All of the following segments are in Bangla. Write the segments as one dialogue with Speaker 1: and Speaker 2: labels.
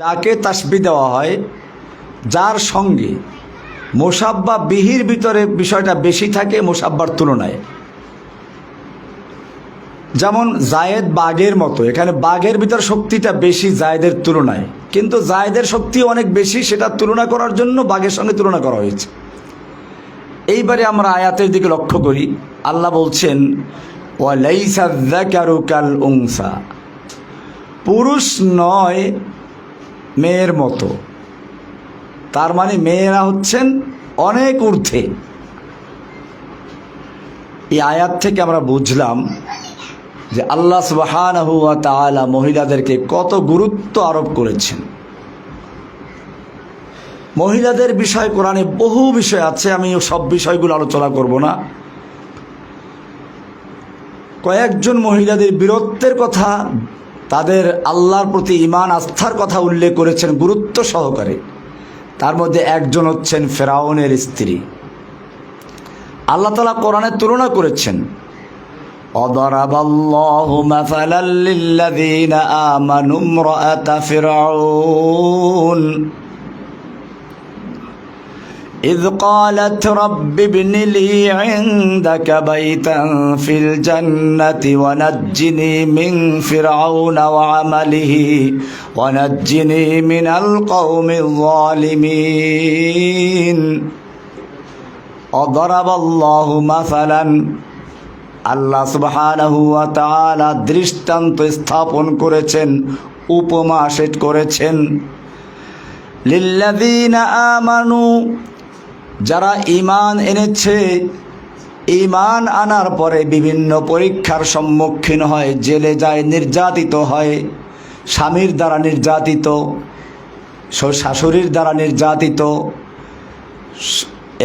Speaker 1: যাকে তাসবিহ দেওয়া হয় যার সঙ্গে মুসাব্বা বিহির ভিতরে বিষয়টা বেশি থাকে মুসাব্বার তুলনায়। যেমন জায়েদ বাঘের মতো, এখানে বাঘের ভিতর শক্তিটা বেশি জায়েদের তুলনায়, কিন্তু জায়েদের শক্তি অনেক বেশি, সেটা তুলনা করার জন্য বাঘের সঙ্গে তুলনা করা হয়েছে। এইবারে আমরা আয়াতের দিকে লক্ষ্য করি, আল্লাহ বলছেন ওয়ালাইসা যাকারু কাল উনসা, পুরুষ নয় মেয়ের মতো। তার মানে মেয়েরা হচ্ছেন অনেক ঊর্ধ্বে। এই আয়াত থেকে আমরা বুঝলাম যে আল্লাহ সুবহানাহু ওয়া তাআলা মহিলাদেরকে কত গুরুত্ব আরোপ করেছেন। মহিলাদের বিষয় কোরআনে বহু বিষয় আছে, আমি সব বিষয়গুলো আলোচনা করব না। কয়েকজন মহিলাদের বীরত্বের কথা, তাদের আল্লাহর প্রতি ঈমান আস্থার কথা উল্লেখ করেছেন গুরুত্ব সহকারে। তার মধ্যে একজন হচ্ছেন ফেরাউনের স্ত্রী। আল্লাহ তাআলা কোরআনে তুলনা করেছেন, অদরাবাল্লাহু মাসালাল লিল্লাযীনা আমানু ইমরাআতা ফিরআউন إذ قالت رب ابن لي عندك بيتا في الجنة ونجني من فرعون وعمله ونجني من القوم الظالمين وضرب الله مثلا আল্লাহ সুবহানাহু ওয়া তাআলা দৃষ্টান্ত স্থাপন করেছেন, উপমা সেট করেছেন লিল্লাযীনা আমানু, যারা ঈমান এনেছে, ঈমান আনার পরে বিভিন্ন পরীক্ষার সম্মুখীন হয়, জেলে যায়, নির্যাতিত হয়, স্বামীর দ্বারা নির্যাতিত, শাশুড়ির দ্বারা নির্যাতিত,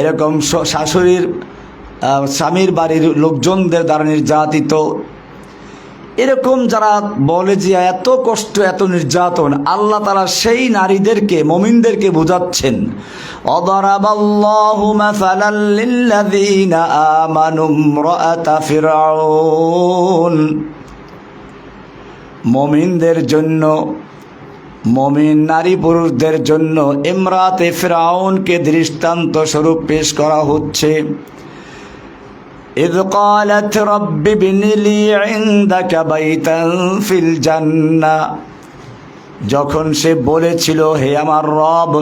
Speaker 1: এরকম শাশুড়ির স্বামীর বাড়ির লোকজনদের দ্বারা নির্যাতিত, এরকম যারা বলে যে এত কষ্ট এত নির্যাতন, আল্লাহ তাআলা সেই নারীদেরকে, মুমিনদেরকে বোঝাচ্ছেন অদরাবাল্লাহু মাসালাল লিল্লাযীনা আমানু ইমরাআতা ফিরআউন, মুমিনদের জন্য, মুমিন নারী পুরুষদের জন্য ইমরাতে ফিরআউনকে দৃষ্টান্ত স্বরূপ পেশ করা হচ্ছে। إذ قالت رب ابن لي عندك بيتا في الجنة, যখন সে বলেছিল হে আমার রব,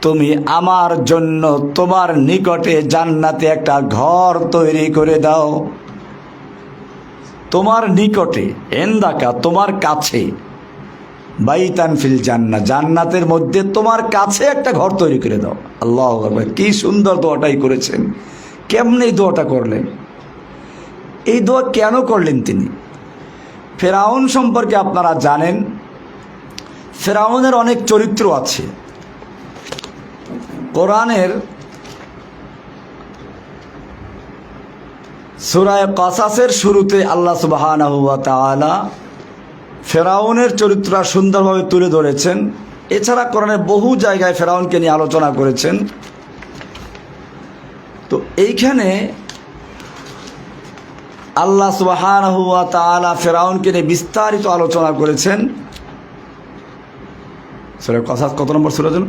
Speaker 1: তুমি আমার জন্য তোমার নিকটে জান্নাতে একটা ঘর তৈরি করে দাও। তোমার নিকটে, ইনদাকা তোমার কাছে, বাইতান ফিল জান্নাহ জান্নাতের মধ্যে তোমার কাছে একটা ঘর তৈরি করে দাও। আল্লাহু আকবার, কি সুন্দর দোয়াটাই করেছেন। কেমনে এই দোয়াটা করলেন? এই দোয়া কেন করলেন তিনি? ফেরাউন সম্পর্কে আপনারা জানেন, ফেরাউনের অনেক চরিত্র আছে। কোরআনের সূরা কাসাসের শুরুতে আল্লাহ সুবহানাহু ওয়া তাআলা ফেরাউনের চরিত্র সুন্দরভাবে তুলে ধরেছেন। এছাড়া কোরআনের বহু জায়গায় ফেরাউনকে নিয়ে আলোচনা করেছেন। তো এইখানে আল্লাহ সুবহানাহু ওয়া তাআলা ফেরাউনকে নিয়ে বিস্তারিত আলোচনা করেছেন। সূরা কাসাস কত নম্বর সূরা যেন?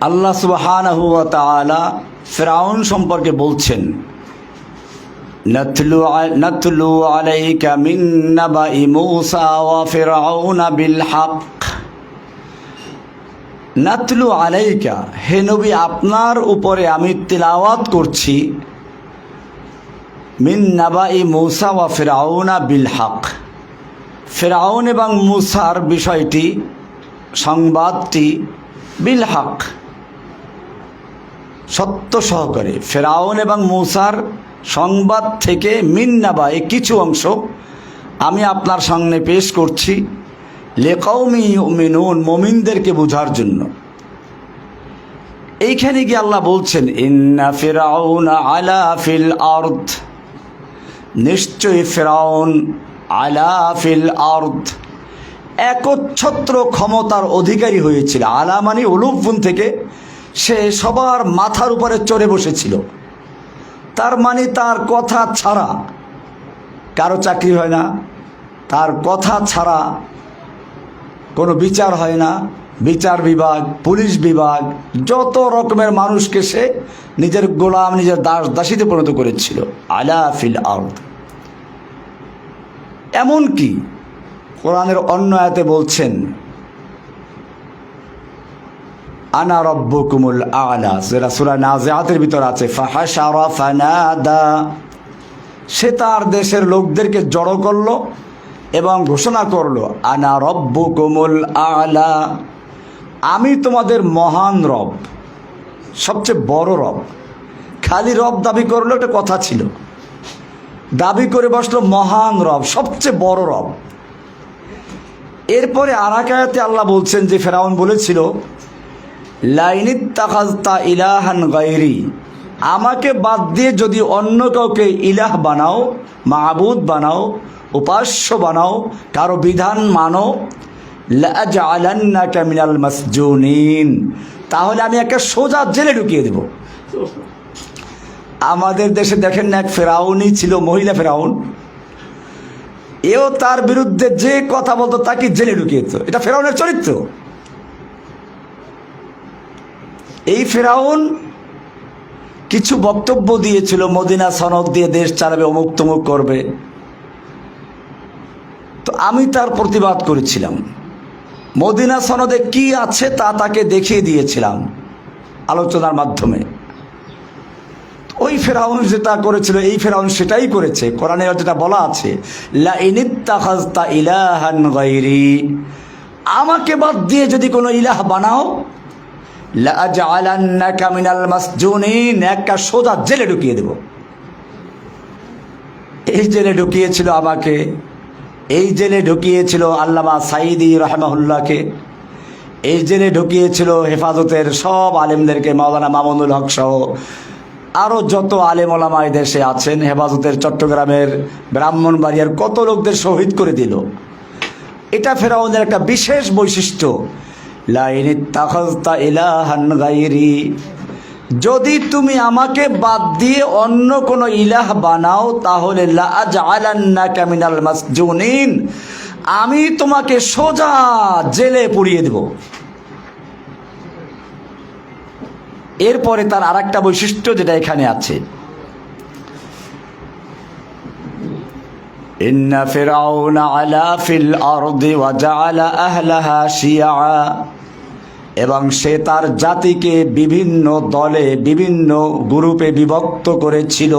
Speaker 1: আল্লাহ সুবহানাহু ওয়া তাআলা ফিরআউন সম্পর্কে বলছেন, নাতলু আলাইকা মিন নাবাই মূসা ওয়া ফিরআউনা বিল হক। নাতলু আলাইকা, হে নবী আপনার উপরে আমি তিলাওয়াত করছি, মিন নাবাই মূসা ওয়া ফিরআউনা বিল হক, ফিরআউন এবং মূসার বিষয়টি, সংবাদটি, বিল হক সত্য সহকারে। ফিরআউন এবং মূসার সংবাদ থেকে মিন নাবাই কিছু অংশ আমি আপনার সামনে পেশ করছি। লিকাউমি ইউমিনুন, মুমিনদেরকে বোঝার জন্য। এইখানে গিয়ে আল্লাহ বলছেন ইন্না ফিরআউনা আলা ফিল আরদ, নিশ্চয়ই ফিরআউন আলা ফিল আরদ একচ্ছত্র ক্ষমতার অধিকারী হয়েছিল। আলা মানে উলুফুন থেকে, সে সবার মাথার উপরে চড়ে বসেছিল। তার মানে তার কথা ছাড়া কারো চাকরি হয় না, তার কথা ছাড়া কোনো বিচার হয় না। বিচার বিভাগ, পুলিশ বিভাগ, যত রকমের মানুষকে সে নিজের গোলাম, নিজের দাস দাসীতে পরিণত করেছিল। আলা ফিল আরদ, এমনকি কোরআনের অন্য আয়াতে বলছেন আনা রব্বুকুমুল আ'লা, যেটা সূরা নাজিআতের ভিতর আছে, ফাহাশারা ফানাদা, সে তার দেশের লোকদেরকে জড়ো করলো এবং ঘোষণা করলো আনা রব্বুকুমুল আ'লা, আমি তোমাদের মহান রব, সবচেয়ে বড় রব। খালি রব দাবি করলো একটা কথা ছিল, দাবি করে বসলো মহান রব, সবচেয়ে বড় রব। এরপরে আর এক আয়াতে আল্লাহ বলছেন যে ফেরাউন বলেছিল লাইনিত্তাখাযতা ইলাহান গায়রি, আমাকে বাদ দিয়ে যদি অন্য কাউকে ইলাহ বানাও, মাবুদ বানাও, উপাস্য বানাও, কারো বিধান মানো, লাআজআলান্নাকা মিনাল মাসজুনিন, তাহলে আমি একটা সোজা জেলে ঢুকিয়ে দেব। আমাদের দেশে দেখেন না, এক ফেরাউনই ছিল, মহিলা ফেরাউন, এও তার বিরুদ্ধে যে কথা বলতো তাকে জেলে ঢুকিয়ে দিত। এটা ফেরাউনের চরিত্র। এই ফেরাউন কিছু বক্তব্য দিয়েছিল, মদিনা সনদ দিয়ে দেশ চালাবে, অমুক তমুক করবে। তো আমি তার প্রতিবাদ করেছিলাম, মদিনা সনদে কি আছে তা তাকে দেখিয়ে দিয়েছিলাম আলোচনার মাধ্যমে। ওই ফেরাউন যেটা করেছিল, এই ফেরাউন সেটাই করেছে। কোরআনে যেটা বলা আছে লাইনিত্তাখাযতা ইলাহান গায়রি, আমাকে বাদ দিয়ে যদি কোনো ইলাহ বানাও, লাআজআলান্নাকা মিনাল মাসজুনিন, একটা সোজা জেলে ঢুকিয়ে দেব। এই জেলে ঢুকিয়েছিল আমাকে, এই জেলে ঢুকিয়েছিল আল্লামা সাঈদী রাহিমাহুল্লাহকে, এই জেলে ঢুকিয়েছিল হেফাজতের সব আলেমদেরকে, মাওলানা মামুনুল হক সহ আরও যত আলেম ওলামা এই দেশে আছেন। হেফাজতের চট্টগ্রামের, ব্রাহ্মণবাড়িয়ার কত লোকদের শহীদ করে দিল। এটা ফেরাউনের একটা বিশেষ বৈশিষ্ট্য। লাইনিত্তাখাযতা ইলাহান গায়রি, যদি তুমি আমাকে বাদ দিয়ে অন্য কোনো ইলাহ বানাও, তাহলে লাআজআলান্নাকা মিনাল মাসজুনিন, আমি তোমাকে সোজা জেলে পুরিয়ে দেব। এরপরে তার আর একটা বৈশিষ্ট্য যেটা এখানে আছে, ইন্না ফিরআউনা আলা ফিল আরদি ওয়া জাআলা আহলাহা শিয়া, এবং সে তার জাতিকে বিভিন্ন দলে, বিভিন্ন গ্রুপে বিভক্ত করেছিল।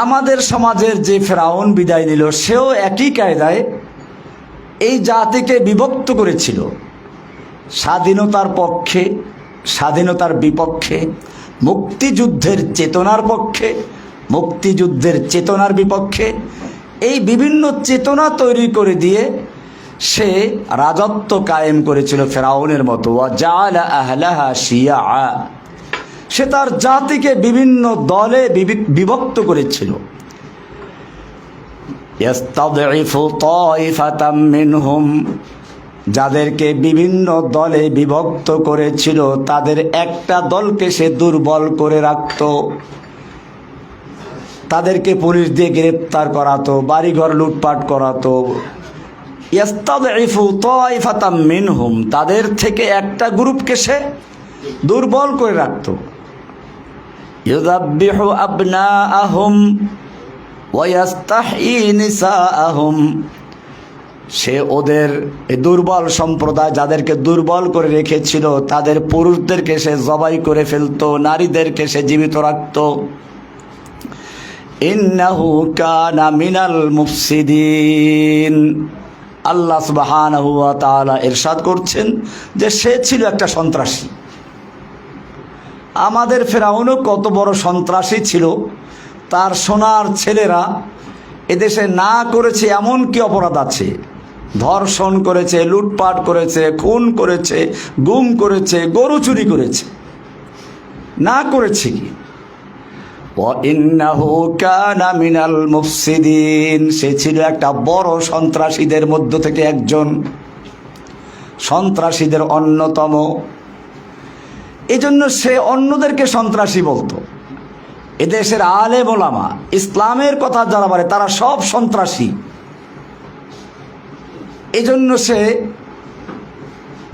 Speaker 1: আমাদের সমাজের যে ফেরাউন বিদায় নিল, সেও একই কায়দায় এই জাতিকে বিভক্ত করেছিল, স্বাধীনতার পক্ষে, স্বাধীনতার বিপক্ষে, মুক্তিযুদ্ধের চেতনার পক্ষে, মুক্তিযুদ্ধের চেতনার বিপক্ষে, এই বিভিন্ন চেতনা তৈরি করে দিয়ে সে রাজত্ব কায়েম করেছিল ফেরাউনের মতো। ওয়া জাআলা আহলাহা শিয়া, সে তার জাতিকে বিভিন্ন দলে বিভক্ত করেছিল। ইস্তাদঈফু তাইফাতাম মিনহুম, যাদেরকে বিভিন্ন দলে বিভক্ত করেছিল তাদের একটা দলকে সে দুর্বল করে রাখত, তাদেরকে পুলিশ দিয়ে গ্রেপ্তার করাতো, বাড়িঘর লুটপাট করাতো। ইস্তাদঈফু তাইফাতাম মিনহুম, তাদের থেকে একটা গ্রুপকে সে দুর্বল করে রাখত। ইউযাব্বিহু আবনাআহুম ওয়া ইস্তাহয়ী নিসাআহুম, সে ওদের দুর্বল সম্প্রদায় যাদেরকে দুর্বল করে রেখেছিল তাদের পুরুষদেরকে সে জবাই করে ফেলতো, নারীদেরকে সে জীবিত রাখত। ইন্নাহু কানা মিনাল মুফসিদিন, আল্লাহ সুবহানাহু ওয়া তাআলা ইরশাদ করছেন যে সে ছিল একটা সন্ত্রাসী। আমাদের ফেরাউনও কত বড় সন্ত্রাসী ছিল, তার সোনার ছেলেরা এদেশে না করেছে এমন কি অপরাধ আছে? ধর্ষণ করেছে, লুটপাট করেছে, খুন করেছে, গুম করেছে, গরু চুরি করেছে, না করেছে কি? ওয়াইন্নাহু কানা মিনাল মুফসিদিন, সে ছিল একটা বড় সন্ত্রাসীদের মধ্য থেকে একজন, সন্ত্রাসীদের অন্যতম। এজন্য সে অন্যদেরকে সন্ত্রাসী বলতো। এদেশের আলেম ওলামা ইসলামের কথা যারা বলে তারা সব সন্ত্রাসী। এজন্য সে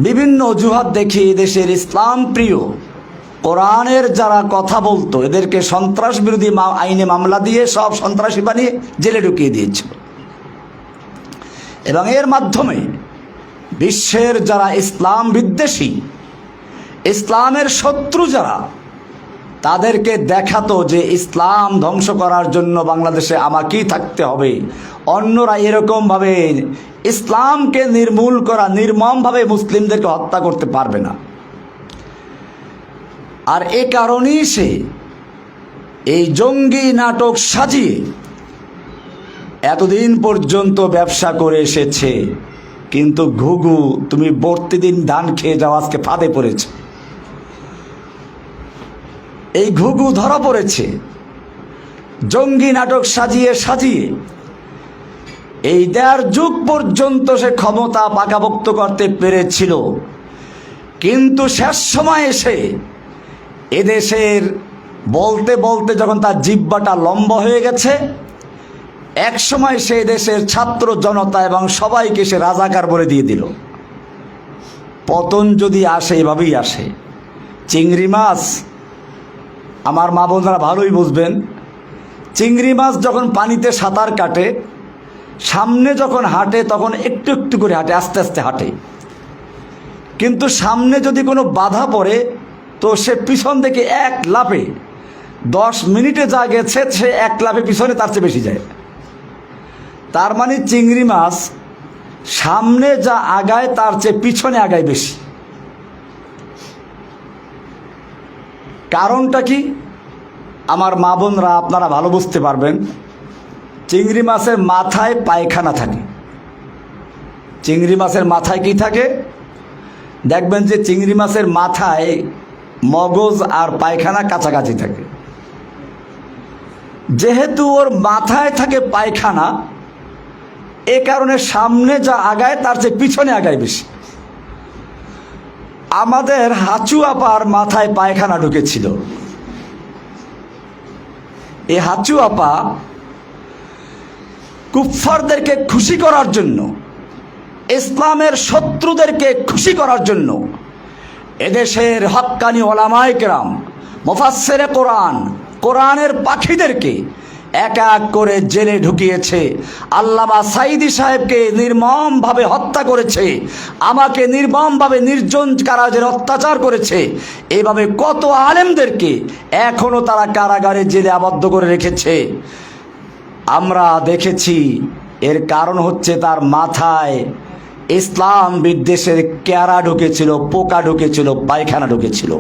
Speaker 1: বিভিন্ন অজুহাত দেখিয়ে এদেশের ইসলাম প্রিয় কোরআনের যারা কথা বলতো এদেরকে সন্ত্রাস বিরোধী আইনে মামলা দিয়ে সব সন্ত্রাসী বানিয়ে জেলে ঢুকিয়ে দিয়েছিল। এবং এর মাধ্যমে বিশ্বের যারা ইসলাম বিদ্বেষী, ইসলামের শত্রু যারা, তাদেরকে দেখাতো যে ইসলাম ধ্বংস করার জন্য বাংলাদেশে আমাকেই থাকতে হবে, অন্যরা এরকমভাবে ইসলামকে নির্মূল করা, নির্মমভাবে মুসলিমদেরকে হত্যা করতে পারবে না। আর এ কারণেই সে এই জঙ্গি নাটক সাজিয়ে এতদিন পর্যন্ত ব্যবসা করে এসেছে। কিন্তু ঘুঘু, তুমি প্রতিদিন ধান খেয়ে যাও, আজকে ফাঁদে পড়েছে। এই ঘুঘু ধরা পড়েছে জঙ্গি নাটক সাজিয়ে সাজিয়ে। এই ১.৫ যুগ পর্যন্ত সে ক্ষমতা পাকাপোক্ত করতে পেরেছিল, কিন্তু শেষ সময় এসে এদেশের বলতে বলতে যখন তার জিহ্বাটা লম্বা হয়ে গেছে, এক সময় সে দেশের ছাত্র জনতা এবং সবাইকে সে রাজাকার বলে দিয়ে দিল। পতন যদি আসে এভাবেই আসে। চিংড়ি মাছ, আমার মা বোনরা ভালোই বুঝবেন, চিংড়ি মাছ যখন পানিতে সাঁতার কাটে, সামনে যখন হাঁটে তখন একটু একটু করে হাঁটে, আস্তে আস্তে হাঁটে। কিন্তু সামনে যদি কোনো বাধা পড়ে তো সে পিছন থেকে এক লাফে 10 মিনিটে যা গেছে সে এক লাফে পিছনে তার চেয়ে বেশি যায়। তার মানে চিংড়ি মাছ সামনে যা আগায় তার চেয়ে পিছনে আগায় বেশি। কারণটা কি? আমার মা বোনরা আপনারা ভালো বুঝতে পারবেন। চিংড়ি মাছের মাথায় পায়খানা থাকে। চিংড়ি মাছের মাথায় কি থাকে? দেখবেন যে চিংড়ি মাছের মাথায় মগজ আর পায়খানা কাছাকাছি থাকে। যেহেতু ওর মাথায় থাকে পায়খানা, এ কারণে সামনে যা আগায় তার চেয়ে পিছনে আগায় বেশি। আমাদের হাঁচু আপার মাথায় পায়খানা ঢুকেছিল। এই হাঁচু আপা কুফফারদেরকে খুশি করার জন্য, ইসলামের শত্রুদেরকে খুশি করার জন্য এদেশের হক্কানি ওলামায়ে কেরাম, মুফাসসিরে কোরআন, কোরআনের পাখিদেরকে এক এক করে জেলে ঢুকিয়েছে। আল্লামা সাঈদী সাহেবকে নির্মমভাবে হত্যা করেছে, আমাকে নির্মমভাবে নির্জন কারাগারে অত্যাচার করেছে। এইভাবে কত আলেমদেরকে এখনও তারা কারাগারে জেলে আবদ্ধ করে রেখেছে। আমরা দেখেছি। এর কারণ হচ্ছে তার মাথায় ইসলাম বিদ্বেষের ক্যারা ঢুকেছিল, পোকা ঢুকেছিল, পায়খানা ঢুকেছিল।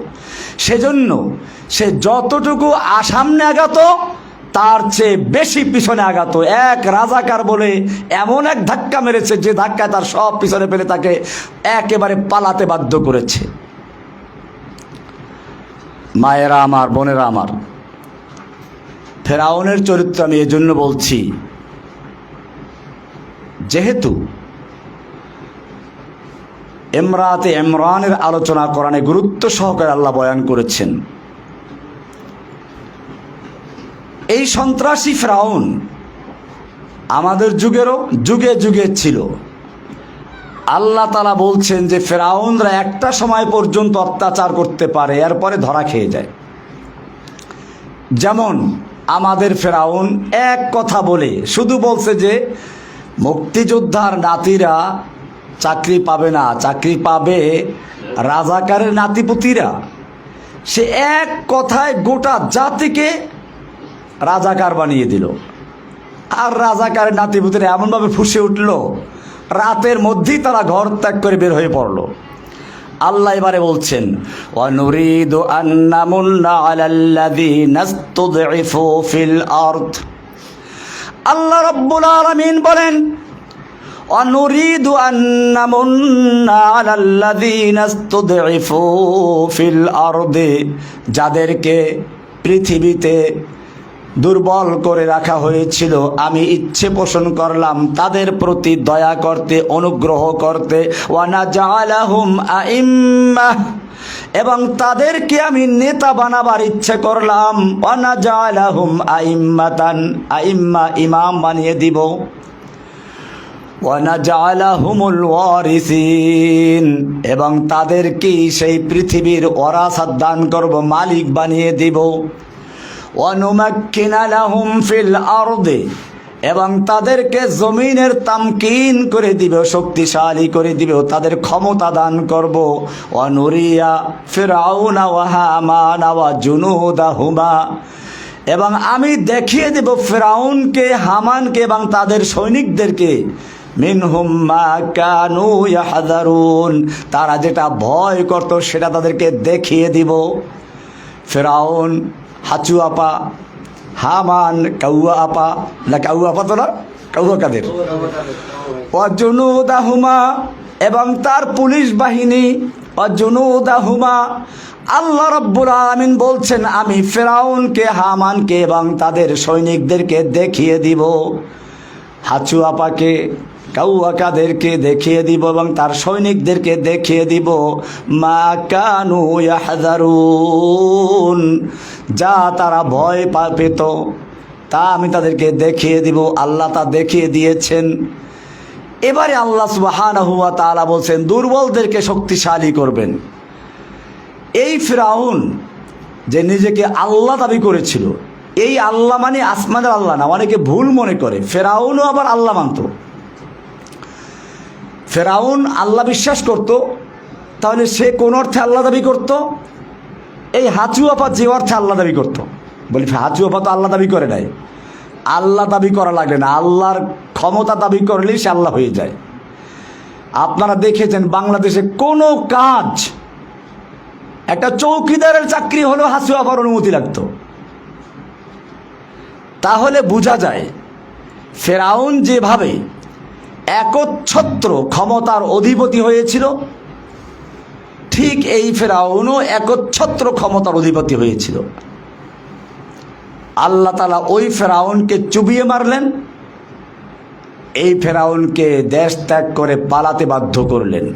Speaker 1: সেজন্য সে যতটুকু সামনে আগাত তার চেয়ে বেশি পিছনে আগাত। এক রাজাকার বলে এমন এক ধাক্কা মেরেছে যে ধাক্কায় তার সব পিছনে ফেলে তাকে একেবারে পালাতে বাধ্য করেছে। মায়েরা আমার, বোনেরা আমার, ফেরাউনের চরিত্র আমি এজন্য বলছি, যেহেতু ইমরাতে ইমরানের আলোচনা কোরআনে গুরুত্ব সহকারে আল্লাহ বয়ান করেছেন। এই সন্ত্রাসী ফেরাউন আমাদের যুগেরও যুগে যুগে ছিল। আল্লাহ তাআলা বলছেন যে ফেরাউনরা একটা সময় পর্যন্ত অত্যাচার করতে পারে, এরপরে ধরা খেয়ে যায়। যেমন আমাদের ফেরাউন এক কথা বলে শুধু বলছে যে মুক্তিযোদ্ধার নাতিরা চাকরি পাবে না, চাকরি পাবে রাজাকারের নাতিপুতিরা। সে এক কথায় গোটা জাতিকে রাজাকার বানিয়ে দিল। আর রাজাকারের নাতিপুতিরা এমনভাবে ফুঁসে উঠল, রাতের মধ্যেই তারা ঘর ত্যাগ করে বের হয়ে পড়ল। আল্লাহ এবারে বলছেন, ওয়ানুরিদু আন্নামুন্না আলাল্লাযীনা ইসতুদঈফু ফিল আরদ, আল্লাহ রাব্বুল আলামিন বলেন, অনুরিদু আন নামুন্না আলাল্লাযীনা ইসতুদঈফু ফিল আরদি, যাদেরকে পৃথিবীতে দুর্বল করে রাখা হয়েছিল আমি ইচ্ছে পোষণ করলাম তাদের প্রতি দয়া করতে, অনুগ্রহ করতে। ওয়া নাজআলাহুম আইম্মাহ, এবং তাদেরকে আমি নেতা বানাবার ইচ্ছে করলাম। ওয়া নাজআলাহুম আইম্মাতান, আইম্মা ইমাম বানিয়ে দিব। ওয়া নাজআলাহুমুল ওয়ারিসিন, এবং তাদেরকে সেই পৃথিবীর ওয়ারাসাত দান করব, মালিক বানিয়ে দিব। ওয়ানুমাক্কিনা লাহুম ফিল আরদি, এবং তাদেরকে জমিনের তামকিন করে দিব, শক্তিশালী করে দিব, তাদের ক্ষমতা দান করব। ওয়ানুরিয়া ফিরআউনা ওয়া হামানা ওয়া জুনুদাহুমা, এবং আমি দেখিয়ে দেব ফিরআউনকে, হামানকে এবং তাদের সৈনিকদেরকে, মিনহুম মা কানু ইয়াহযারুন, তারা যেটা ভয় করত সেটা তাদেরকে দেখিয়ে দিব। ফিরআউন হাঁচু আপা, হামান কাউয়া আপা, না কাউয়া আপা তো না, কাউয়া কাদের, ওয়াজুনুদাহুমা, এবং তার পুলিশ বাহিনী, ওয়াজুনুদাহুমা। আল্লাহ রাব্বুল আলামিন বলছেন আমি ফিরআউনকে, হামানকে এবং তাদের সৈনিকদেরকে দেখিয়ে দিব, হাঁচু আপাকে, কাউয়া কাদেরকে দেখিয়ে দিব এবং তার সৈনিকদেরকে দেখিয়ে দিব। মা কানু ইয়াহযারুন, যা তারা ভয় পেত তা আমি তাদেরকে দেখিয়ে দিব। আল্লাহ তা দেখিয়ে দিয়েছেন। এবারে আল্লাহ সুবহানাহু ওয়া তাআলা বলছেন দুর্বলদেরকে শক্তিশালী করবেন। এই ফিরআউন যে নিজেকে আল্লাহ দাবি করেছিল, এই আল্লাহ মানে আসমানের আল্লাহ না, অনেকে ভুল মনে করে। ফিরআউনও আবার আল্লাহ মানত। ফিরআউন আল্লাহ বিশ্বাস করত, তাহলে সে কোন অর্থে আল্লাহ দাবি করত? এই হাঁচু আপা যে অর্থে আল্লাহ দাবি করত। বলি হাঁচু আপা তো আল্লাহ দাবি করে নাই, আল্লাহ দাবি করা লাগবে না, আল্লাহর ক্ষমতা দাবি করলেই সে আল্লাহ হয়ে যায়। আপনারা দেখেছেন বাংলাদেশে কোনো কাজ, একটা চৌকিদারের চাকরি হলেও হাঁচু আপার অনুমতি লাগতো। তাহলে বোঝা যায় ফিরআউন যেভাবে একচ্ছত্র ক্ষমতার অধিপতি হয়েছিল, ঠিক এই ফিরআউনও একচ্ছত্র ক্ষমতার অধিপতি হয়েছিল। আল্লাহ তাআলা ওই ফিরআউনকে চুবিয়ে মারলেন, এই ফিরআউনকে দেশ ত্যাগ করে পালাতে বাধ্য করলেন।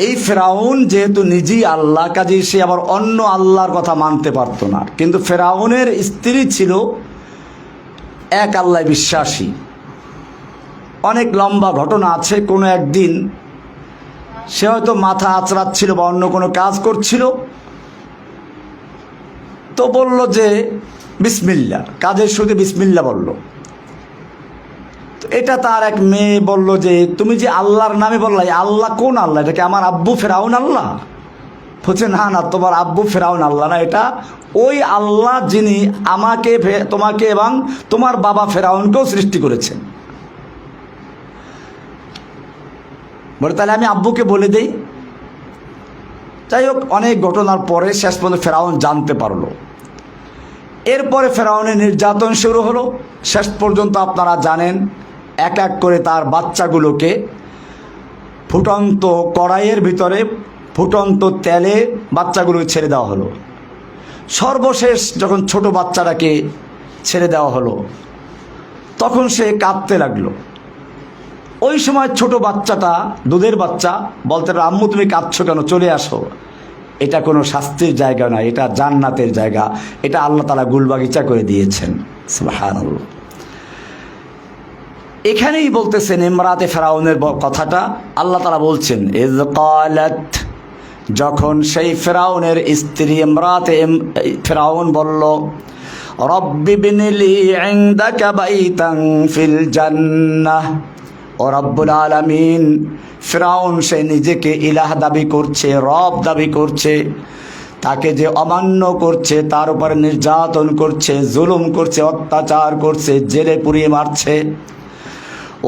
Speaker 1: এই ফিরআউন যেহেতু নিজেই আল্লাহ, কাজে সে আবার অন্য আল্লাহর কথা মানতে পারত না। কিন্তু ফিরআউনের স্ত্রী ছিল এক আল্লাহ বিশ্বাসী। অনেক লম্বা ঘটনা আছে। কোনো একদিন সে হয়তো মাথা আঁচড়াচ্ছিল বা অন্য কোনো কাজ করছিল, তো বলল যে বিসমিল্লাহ, কাজের শুরুতে বিসমিল্লাহ বলল। তো এটা তার এক মেয়ে বলল যে তুমি যে আল্লাহর নামে বললা, আল্লাহ কোন আল্লাহ? এটা কি আমার আব্বু ফিরআউন আল্লাহ? বলছে না না, তোমার আব্বু ফিরআউন আল্লাহ না, এটা ওই আল্লাহ যিনি আমাকে, তোমাকে এবং তোমার বাবা ফিরআউনকেও সৃষ্টি করেছেন। বলে তাহলে আমি আব্বুকে বলে দেই। যাই হোক, অনেক ঘটনার পরে শেষ পর্যন্ত ফিরআউন জানতে পারলো। এরপরে ফিরআউনের নির্যাতন শুরু হলো। শেষ পর্যন্ত আপনারা জানেন এক এক করে তার বাচ্চাগুলোকে ফুটন্ত কড়াইয়ের ভিতরে ফুটন্ত তেলে বাচ্চাগুলোকে ছেড়ে দেওয়া হলো। সর্বশেষ যখন ছোট বাচ্চাটাকে ছেড়ে দেওয়া হলো, তখন সে কাঁদতে লাগলো। ওই সময় ছোট বাচ্চাটা, দুধের বাচ্চা, বলতে আম্মু তুমি কাঁদছো কেন, চলে আসো, এটা কোনো শাস্তির জায়গা না, এটা জান্নাতের জায়গা, এটা আল্লাহ তাআলা গুলবাগিচা করে দিয়েছেন। সুবহানাল্লাহ। এখানেই বলতেছেন ইমরাতে ফিরআউনের কথাটা আল্লাহ তাআলা বলছেন, ইয ক্বালাত, যখন সেই ফিরআউনের স্ত্রী ইমরাতে ফিরআউন বলল, রব্বি বিনিলি ইনদাকা বাইতান ফিল জান্নাহ। ও রব্বুল আলামিন, ফিরআউন সে নিজেকে ইলাহ দাবি করছে, রব দাবি করছে, তাকে যে অমান্য করছে, তার উপরে নির্যাতন করছে, জুলুম করছে, অত্যাচার করছে, জেলে পুড়িয়ে মারছে।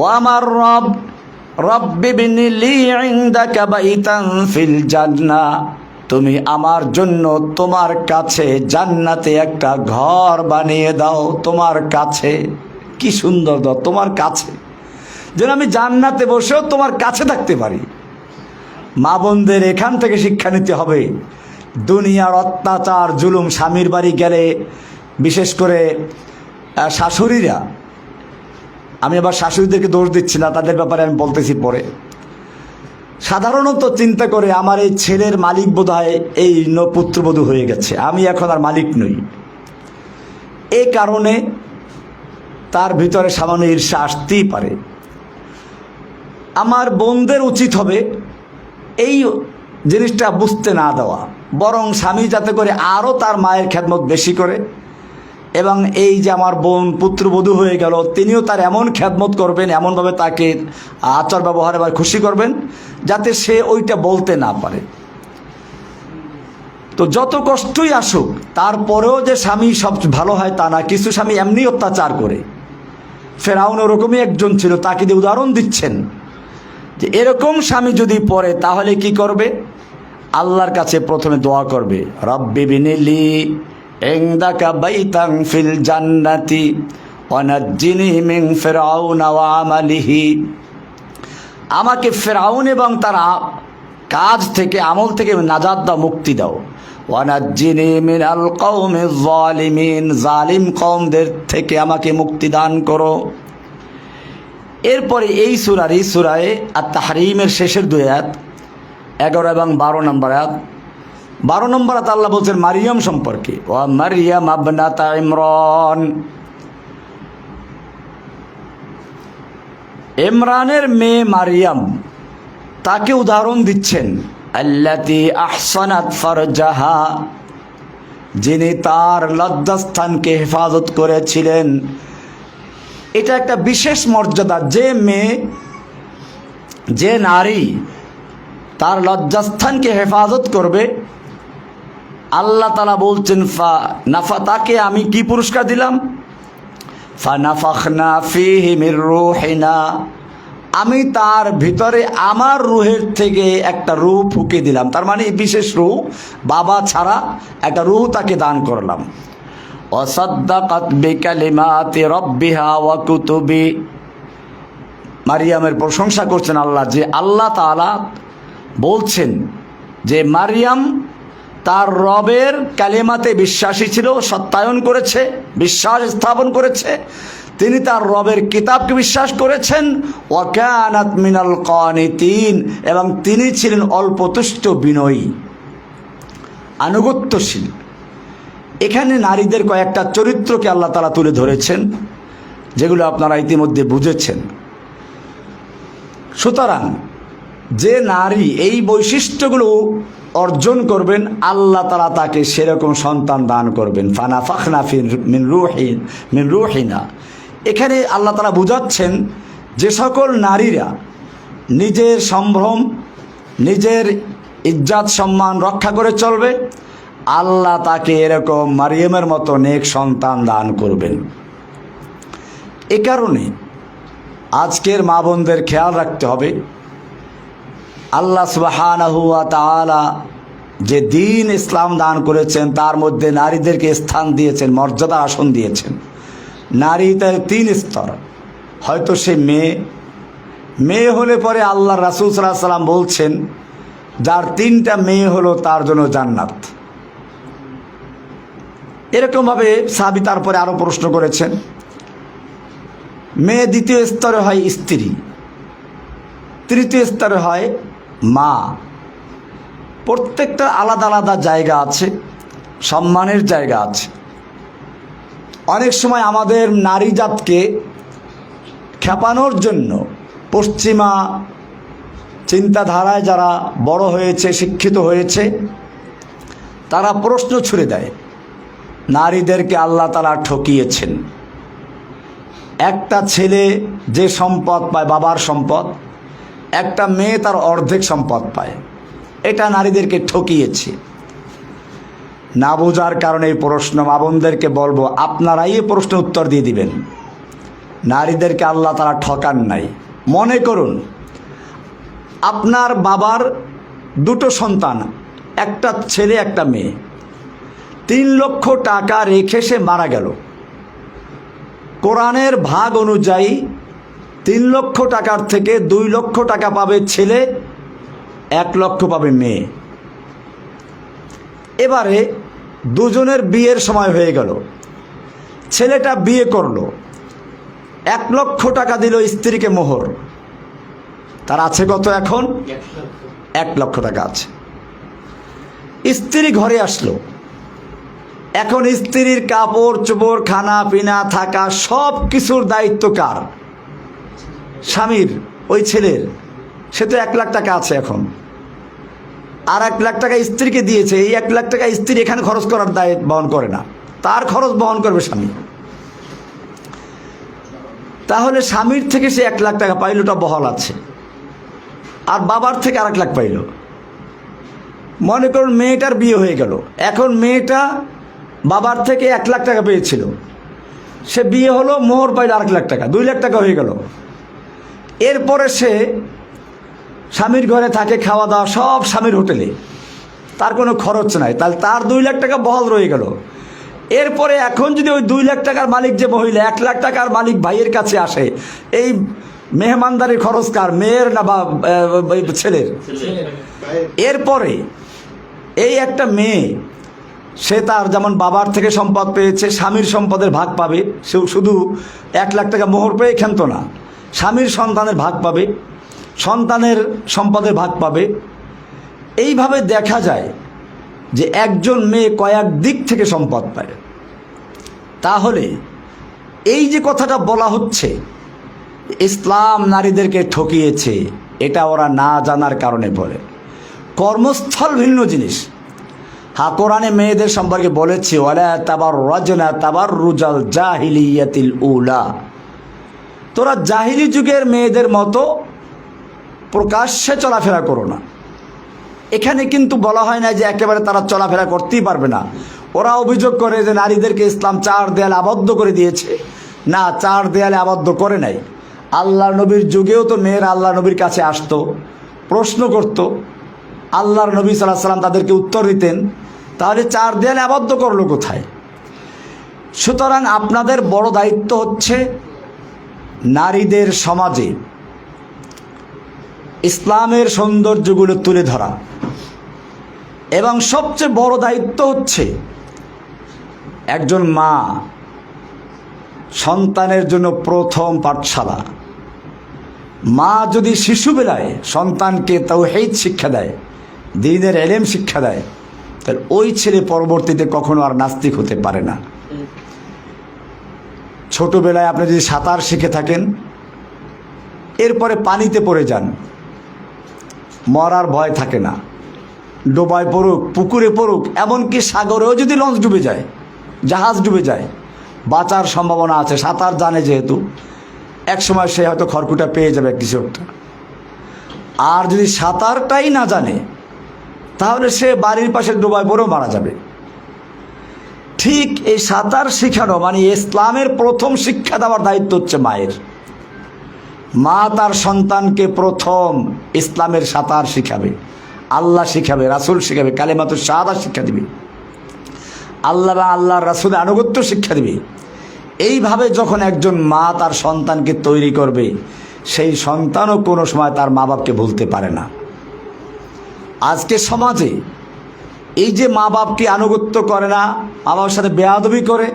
Speaker 1: ও আমার রব, রব্বি বিনিলি ইনদাকা বাইতান ফিল জান্নাহ, তুমি আমার জন্য তোমার কাছে জান্নাতে একটা ঘর বানিয়ে দাও, তোমার কাছে। কি সুন্দর দাও, তোমার কাছে, যেন আমি জান্নাতে বসেও তোমার কাছে থাকতে পারি। মা বোনদের এখান থেকে শিক্ষা নিতে হবে, দুনিয়ার অত্যাচার জুলুম, স্বামীর বাড়ি গেলে বিশেষ করে শাশুড়িরা, আমি আবার শাশুড়িদেরকে দোষ দিচ্ছি না, তাদের ব্যাপারে আমি বলতেছি পরে, সাধারণত চিন্তা করে আমার এই ছেলের মালিক বোধহয় এই পুত্রবধূ হয়ে গেছে, আমি এখন আর মালিক নই। এই কারণে তার ভিতরে সামান্য ঈর্ষা আসতেই পারে। আমার বোনদের উচিত হবে এই জিনিসটা বুঝতে না দেওয়া, বরং স্বামী যাতে করে আরও তার মায়ের খেদমত বেশি করে, এবং এই যে আমার বোন পুত্রবধূ হয়ে গেল, তিনিও তার এমন খেদমত করবেন, এমনভাবে তাকে আচার ব্যবহারে বা খুশি করবেন যাতে সে ওইটা বলতে না পারে। তো যত কষ্টই আসুক, তারপরেও যে স্বামী সব ভালো হয় তা না, কিছু স্বামী এমনি অত্যাচার করে। ফেরাউন ওরকমই একজন ছিল, তাকে দিয়ে উদাহরণ দিচ্ছেন যে এরকম স্বামী যদি পড়ে তাহলে কি করবে? আল্লাহর কাছে প্রথমে দোয়া করবে, রব্বি বিনিলি ইনদাকা বাইতান ফিল জান্নাতি ওয়া নাজ্জিনি মিন ফিরআউনা ওয়া আমালিহি। আমাকে ফেরাউন এবং তার কাজ থেকে, আমল থেকে নাজাত দাও, মুক্তি দাও। ওয়া নাজ্জিনি মিনাল কওমিজ যালিমিন, জালিম কওমদের থেকে আমাকে মুক্তি দান করো। এরপরে এই সূরায়ে আত-তাহরীমের শেষের দুই আয়াত 11 এবং 12 নম্বর আয়াত। 12 নম্বর আয়াত আল্লাহ বলছেন মারিয়াম সম্পর্কে, ওয়া মারিয়াম ইবনাতা ইমরান, ইমরানের মেয়ে মারিয়াম, তাকে উদাহরণ দিচ্ছেন, আল্লাতী আহসানাত ফারজাহা, যিনি তার লজ্জাস্থানকে হেফাজত করেছিলেন। এটা একটা বিশেষ মর্যাদা, যে মেয়ে, যে নারী তার লজ্জাস্থানকে হেফাজত করবে, আল্লাহ তাআলা বলছেন তাকে আমি কি পুরস্কার দিলাম? ফানাফাখনা ফীহি মির রূহিনা, আমি তার ভিতরে আমার রূহের থেকে একটা রূহ ফুঁকে দিলাম। তার মানে বিশেষ রূহ, বাবা ছাড়া একটা রূহ তাকে দান করলাম। ওয়াসাদ্দাকাত বিকালিমাতি রাব্বিহা ওয়া কুতুবি, মারিয়ামের প্রশংসা করছেন আল্লাহ, যে আল্লাহ তাআলা বলছেন যে মারিয়াম তার রবের কালিমাতে বিশ্বাসী ছিল, সত্যায়ন করেছে, বিশ্বাস স্থাপন করেছে। তিনি তার রবের কিতাবকে বিশ্বাস করেছেন। ওয়া কানাত মিনাল কানিতিন, এবং তিনি ছিলেন অল্পতুষ্ট, বিনয়ী, আনুগত্যশীল। এখানে নারীদের কয়েকটা চরিত্রকে আল্লাহ তাআলা তুলে ধরেছেন, যেগুলো আপনারা ইতিমধ্যে বুঝেছেন। সুতরাং যে নারী এই বৈশিষ্ট্যগুলো অর্জন করবেন, আল্লাহ তাআলা তাকে সেরকম সন্তান দান করবেন। ফানাফাখনা মিন রূহিনা, এখানে আল্লাহ তাআলা বুঝাচ্ছেন যে সকল নারীরা নিজের সম্ভ্রম, নিজের ইজ্জত সম্মান রক্ষা করে চলবে, আল্লাহ তাকে এরকম মারিয়ামের মতো নেক সন্তান দান করবেন। এ কারণে আজকের মা বোনদের খেয়াল রাখতে হবে, আল্লাহ সুবহানাহু ওয়া তাআলা যে দ্বীন ইসলাম দান করেছেন, তার মধ্যে নারীদেরকে স্থান দিয়েছেন, মর্যাদা আসন দিয়েছেন। নারী তার 3 স্তর। হয়তো সে মেয়ে হলে পরে আল্লাহ রাসূল সাল্লাল্লাহু আলাইহি ওয়াসাল্লাম বলছেন, যার 3টা মেয়ে হলো তার জন্য জান্নাত। এরকমভাবে সাহাবী তারপরে আরও প্রশ্ন করেছেন। মেয়ে দ্বিতীয় স্তরে হয় স্ত্রী, তৃতীয় স্তরে হয় মা। প্রত্যেকটা আলাদা আলাদা জায়গা আছে, সম্মানের জায়গা আছে। অনেক সময় আমাদের নারী জাতকে খেপানোর জন্য পশ্চিমা চিন্তাধারায় যারা বড় হয়েছে, শিক্ষিত হয়েছে, তারা প্রশ্ন ছুড়ে দেয়, নারীদেরকে আল্লাহ তাআলা ঠকিয়েছেন। একটা ছেলে যে সম্পদ পায়, বাবার সম্পদ, একটা মেয়ে তার অর্ধেক সম্পদ পায়। এটা নারীদেরকে ঠকিয়েছে। না বোঝার কারণে এই প্রশ্ন, মা বোনদেরকে বলবো, আপনারাই এই প্রশ্নের উত্তর দিয়ে দিবেন। নারীদেরকে আল্লাহ তাআলা ঠকান নাই। মনে করুন আপনার বাবার 2টো সন্তান, একটা ছেলে একটা মেয়ে, 3 লক্ষ টাকা রেখে সে মারা গেল। কোরআনের ভাগ অনুযায়ী 3 লক্ষ টাকার থেকে 2 লক্ষ টাকা পাবে ছেলে, 1 লক্ষ পাবে মেয়ে। এবারে দুজনের বিয়ের সময় হয়ে গেল, ছেলেটা বিয়ে করলো, 1 লক্ষ টাকা দিল স্ত্রীকে মোহর, তার আছে কত এখন? 1 লক্ষ টাকা আছে। স্ত্রী ঘরে আসলো, এখন স্ত্রীর কাপড় চোপড়, খানা পিনা, থাকা সব কিছুর দায়িত্ব কার? স্বামীর, ওই ছেলের। সে তো 1 লাখ টাকা আছে এখন, আর 1 লাখ টাকা স্ত্রীকে দিয়েছে। এই 1 লাখ টাকা স্ত্রী এখানে খরচ করার দায়িত্ব বহন করে না, তার খরচ বহন করবে স্বামী। তাহলে স্বামীর থেকে সে 1 লাখ টাকা পাইল, ওটা বহাল আছে, আর বাবার থেকে 1 লাখ পাইল। মনে করুন মেয়েটার বিয়ে হয়ে গেল, এখন মেয়েটা বাবার থেকে 1 লাখ টাকা পেয়েছিল, সে বিয়ে হলো, মোহর পাইল 1 লাখ টাকা, 2 লাখ টাকা হয়ে গেল। এরপরে সে স্বামীর ঘরে থাকে, খাওয়া দাওয়া সব স্বামীর হোটেলে, তার কোনো খরচ নাই, তাহলে তার 2 লাখ টাকা বহাল রয়ে গেল। এরপরে এখন যদি ওই 2 লাখ টাকার মালিক যে মহিলা, 1 লাখ টাকার মালিক ভাইয়ের কাছে আসে, এই মেহমানদারির খরচ কার? মেয়ের না বা ছেলের? এরপরে এই একটা মেয়ে, সে তার যেমন বাবার থেকে সম্পদ পেয়েছে, স্বামীর সম্পদের ভাগ পাবে। সে শুধু 1 লাখ টাকা মোহর পেয়ে ক্ষান্ত না, স্বামীর সন্তানের ভাগ পাবে, সন্তানের সম্পদের ভাগ পাবে। এইভাবে দেখা যায় যে একজন মেয়ে কয়েক দিক থেকে সম্পদ পায়। তাহলে এই যে কথাটা বলা হচ্ছে ইসলাম নারীদেরকে ঠকিয়েছে, এটা ওরা না জানার কারণে বলে। কর্মস্থল ভিন্ন জিনিস। হ্যাঁ, কোরআনে মেয়েদের সম্পর্কে বলেছে, ওয়ালা তাবাররাজনা তাবাররুজাল জাহিলিয়াতিল উলা, তোরা জাহিলি যুগের মেয়েদের মতো প্রকাশ্যে চলাফেরা করো না। এখানে কিন্তু বলা হয় না যে একেবারে তারা চলাফেরা করতেই পারবে না। ওরা অভিযোগ করে যে নারীদেরকে ইসলাম 4 দেয়ালে আবদ্ধ করে দিয়েছে। না, 4 দেয়ালে আবদ্ধ করে নাই। আল্লাহর নবীর যুগেও তো মেয়েরা আল্লাহ নবীর কাছে আসতো, প্রশ্ন করত, আল্লাহর নবী সাল্লাল্লাহু আলাইহি ওয়াসাল্লাম তাদেরকে উত্তর দিতেন। তাহলে 4 দেয়ালে আবদ্ধ করলো কোথায়? সুতরাং আপনাদের বড় দায়িত্ব হচ্ছে নারীদের সমাজে ইসলামের সৌন্দর্যগুলো তুলে ধরা, এবং সবচেয়ে বড় দায়িত্ব হচ্ছে একজন মা সন্তানের জন্য প্রথম পাঠশালা। মা যদি শিশুবেলায় সন্তানকে তাওহীদ শিক্ষা দেয়, দ্বীনের ইলম শিক্ষা দেয়, তাহলে ওই ছেলে পরবর্তীতে কখনো আর নাস্তিক হতে পারে না। ছোটবেলায় আপনি যদি সাঁতার শিখে থাকেন, এরপরে পানিতে পড়ে যান, মরার ভয় থাকে না। ডোবায় পড়ুক, পুকুরে পড়ুক, এমনকি সাগরেও যদি লঞ্চ ডুবে যায়, জাহাজ ডুবে যায়, বাঁচার সম্ভাবনা আছে। সাঁতার জানে যেহেতু, একসময় সে হয়তো খড়কুটা পেয়ে যাবে কিছু একটা। আর যদি সাঁতারটাই না জানে, তাহলে সে বাড়ির পাশে ডোবায় পড়েও মারা যাবে। ঠিক এই সাঁতার শেখানো মানে ইসলামের প্রথম শিক্ষা দেওয়ার দায়িত্ব হচ্ছে মায়ের। মা তার সন্তানকে প্রথম ইসলামের সাঁতার শিখাবে, আল্লাহ শিখাবে, রাসূল শিখাবে, কালেমাতুশ শাহাদাত শিক্ষা দিবে, আল্লাহ বা আল্লাহর রাসূলের আনুগত্য শিক্ষা দিবে। এইভাবে যখন একজন মা তার সন্তানকে তৈরি করবে, সেই সন্তানও কোনো সময় তার মা বাপকে ভুলতে পারে না। আজকে সমাজে এই যে মা বাপকে আনুগত্য করে না, মা বাবার সাথে বেয়াদবি করে,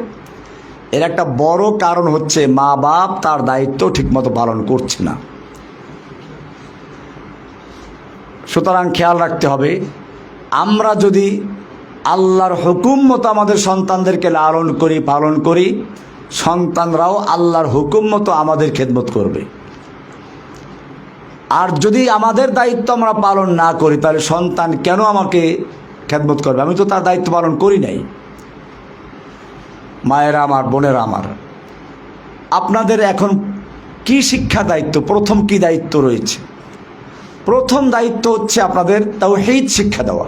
Speaker 1: এর একটা বড় কারণ হচ্ছে মা বাপ তার দায়িত্ব ঠিকমতো পালন করছে না। সুতরাং খেয়াল রাখতে হবে, আমরা যদি আল্লাহর হুকুম মতো আমাদের সন্তানদেরকে লালন করি, পালন করি, সন্তানরাও আল্লাহর হুকুম মতো আমাদের খেদমত করবে। আর যদি আমাদের দায়িত্ব আমরা পালন না করি, তাহলে সন্তান কেন আমাকে খেদমত করবে? আমি তো তার দায়িত্ব পালন করি নাই। মায়েরা আমার, বোনেরা আমার, আপনাদের এখন কি শিক্ষা দায়িত্ব? প্রথম কি দায়িত্ব রয়েছে? প্রথম দায়িত্ব হচ্ছে আপনাদের তাওহীদ শিক্ষা দেওয়া।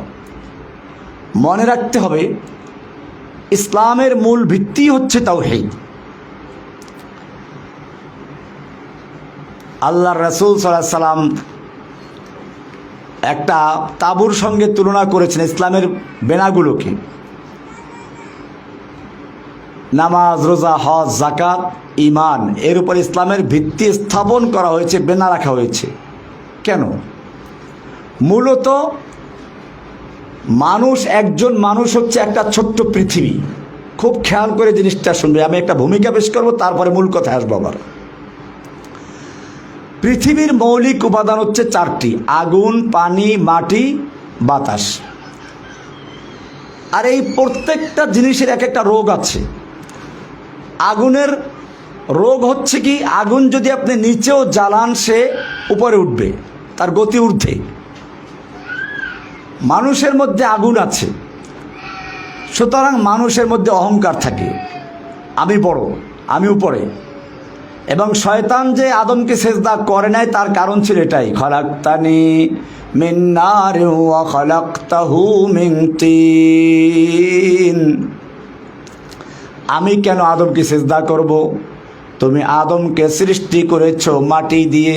Speaker 1: মনে রাখতে হবে, ইসলামের মূল ভিত্তি হচ্ছে তাওহীদ। আল্লাহর রাসূল সাল্লাল্লাহু আলাইহি সাল্লাম একটা তাঁবুর সঙ্গে তুলনা করেছেন ইসলামের বেনাগুলোকে। নামাজ, রোজা, হজ, যাকাত, ঈমান, এর উপর ইসলামের ভিত্তি স্থাপন করা হয়েছে, বেনা রাখা হয়েছে। কেন? মূলত মানুষ, একজন মানুষ হচ্ছে একটা ছোট্ট পৃথিবী। খুব খেয়াল করে জিনিসটা শুনবে, আমি একটা ভূমিকা পেশ করব, তারপরে মূল কথায় আসবো। আবার পৃথিবীর মৌলিক উপাদান হচ্ছে চারটি: আগুন, পানি, মাটি, বাতাস। আর এই প্রত্যেকটা জিনিসের এক একটা রোগ আছে। আগুনের রোগ হচ্ছে কি, আগুন যদি আপনি নিচেও জ্বালান সে উপরে উঠবে, তার গতি ঊর্ধ্বে। মানুষের মধ্যে আগুন আছে, সুতরাং মানুষের মধ্যে অহংকার থাকে, আমি বড়, আমি উপরে। এবং শয়তান যে আদমকে সেজদা করে নাই তার কারণ ছিল এটাই, খলাকতানি মিন নারিন ওয়া খলাকতাহু মিন তিন। আমি কেন আদমকে সেজদা করব? তুমি আদমকে সৃষ্টি করেছো মাটি দিয়ে,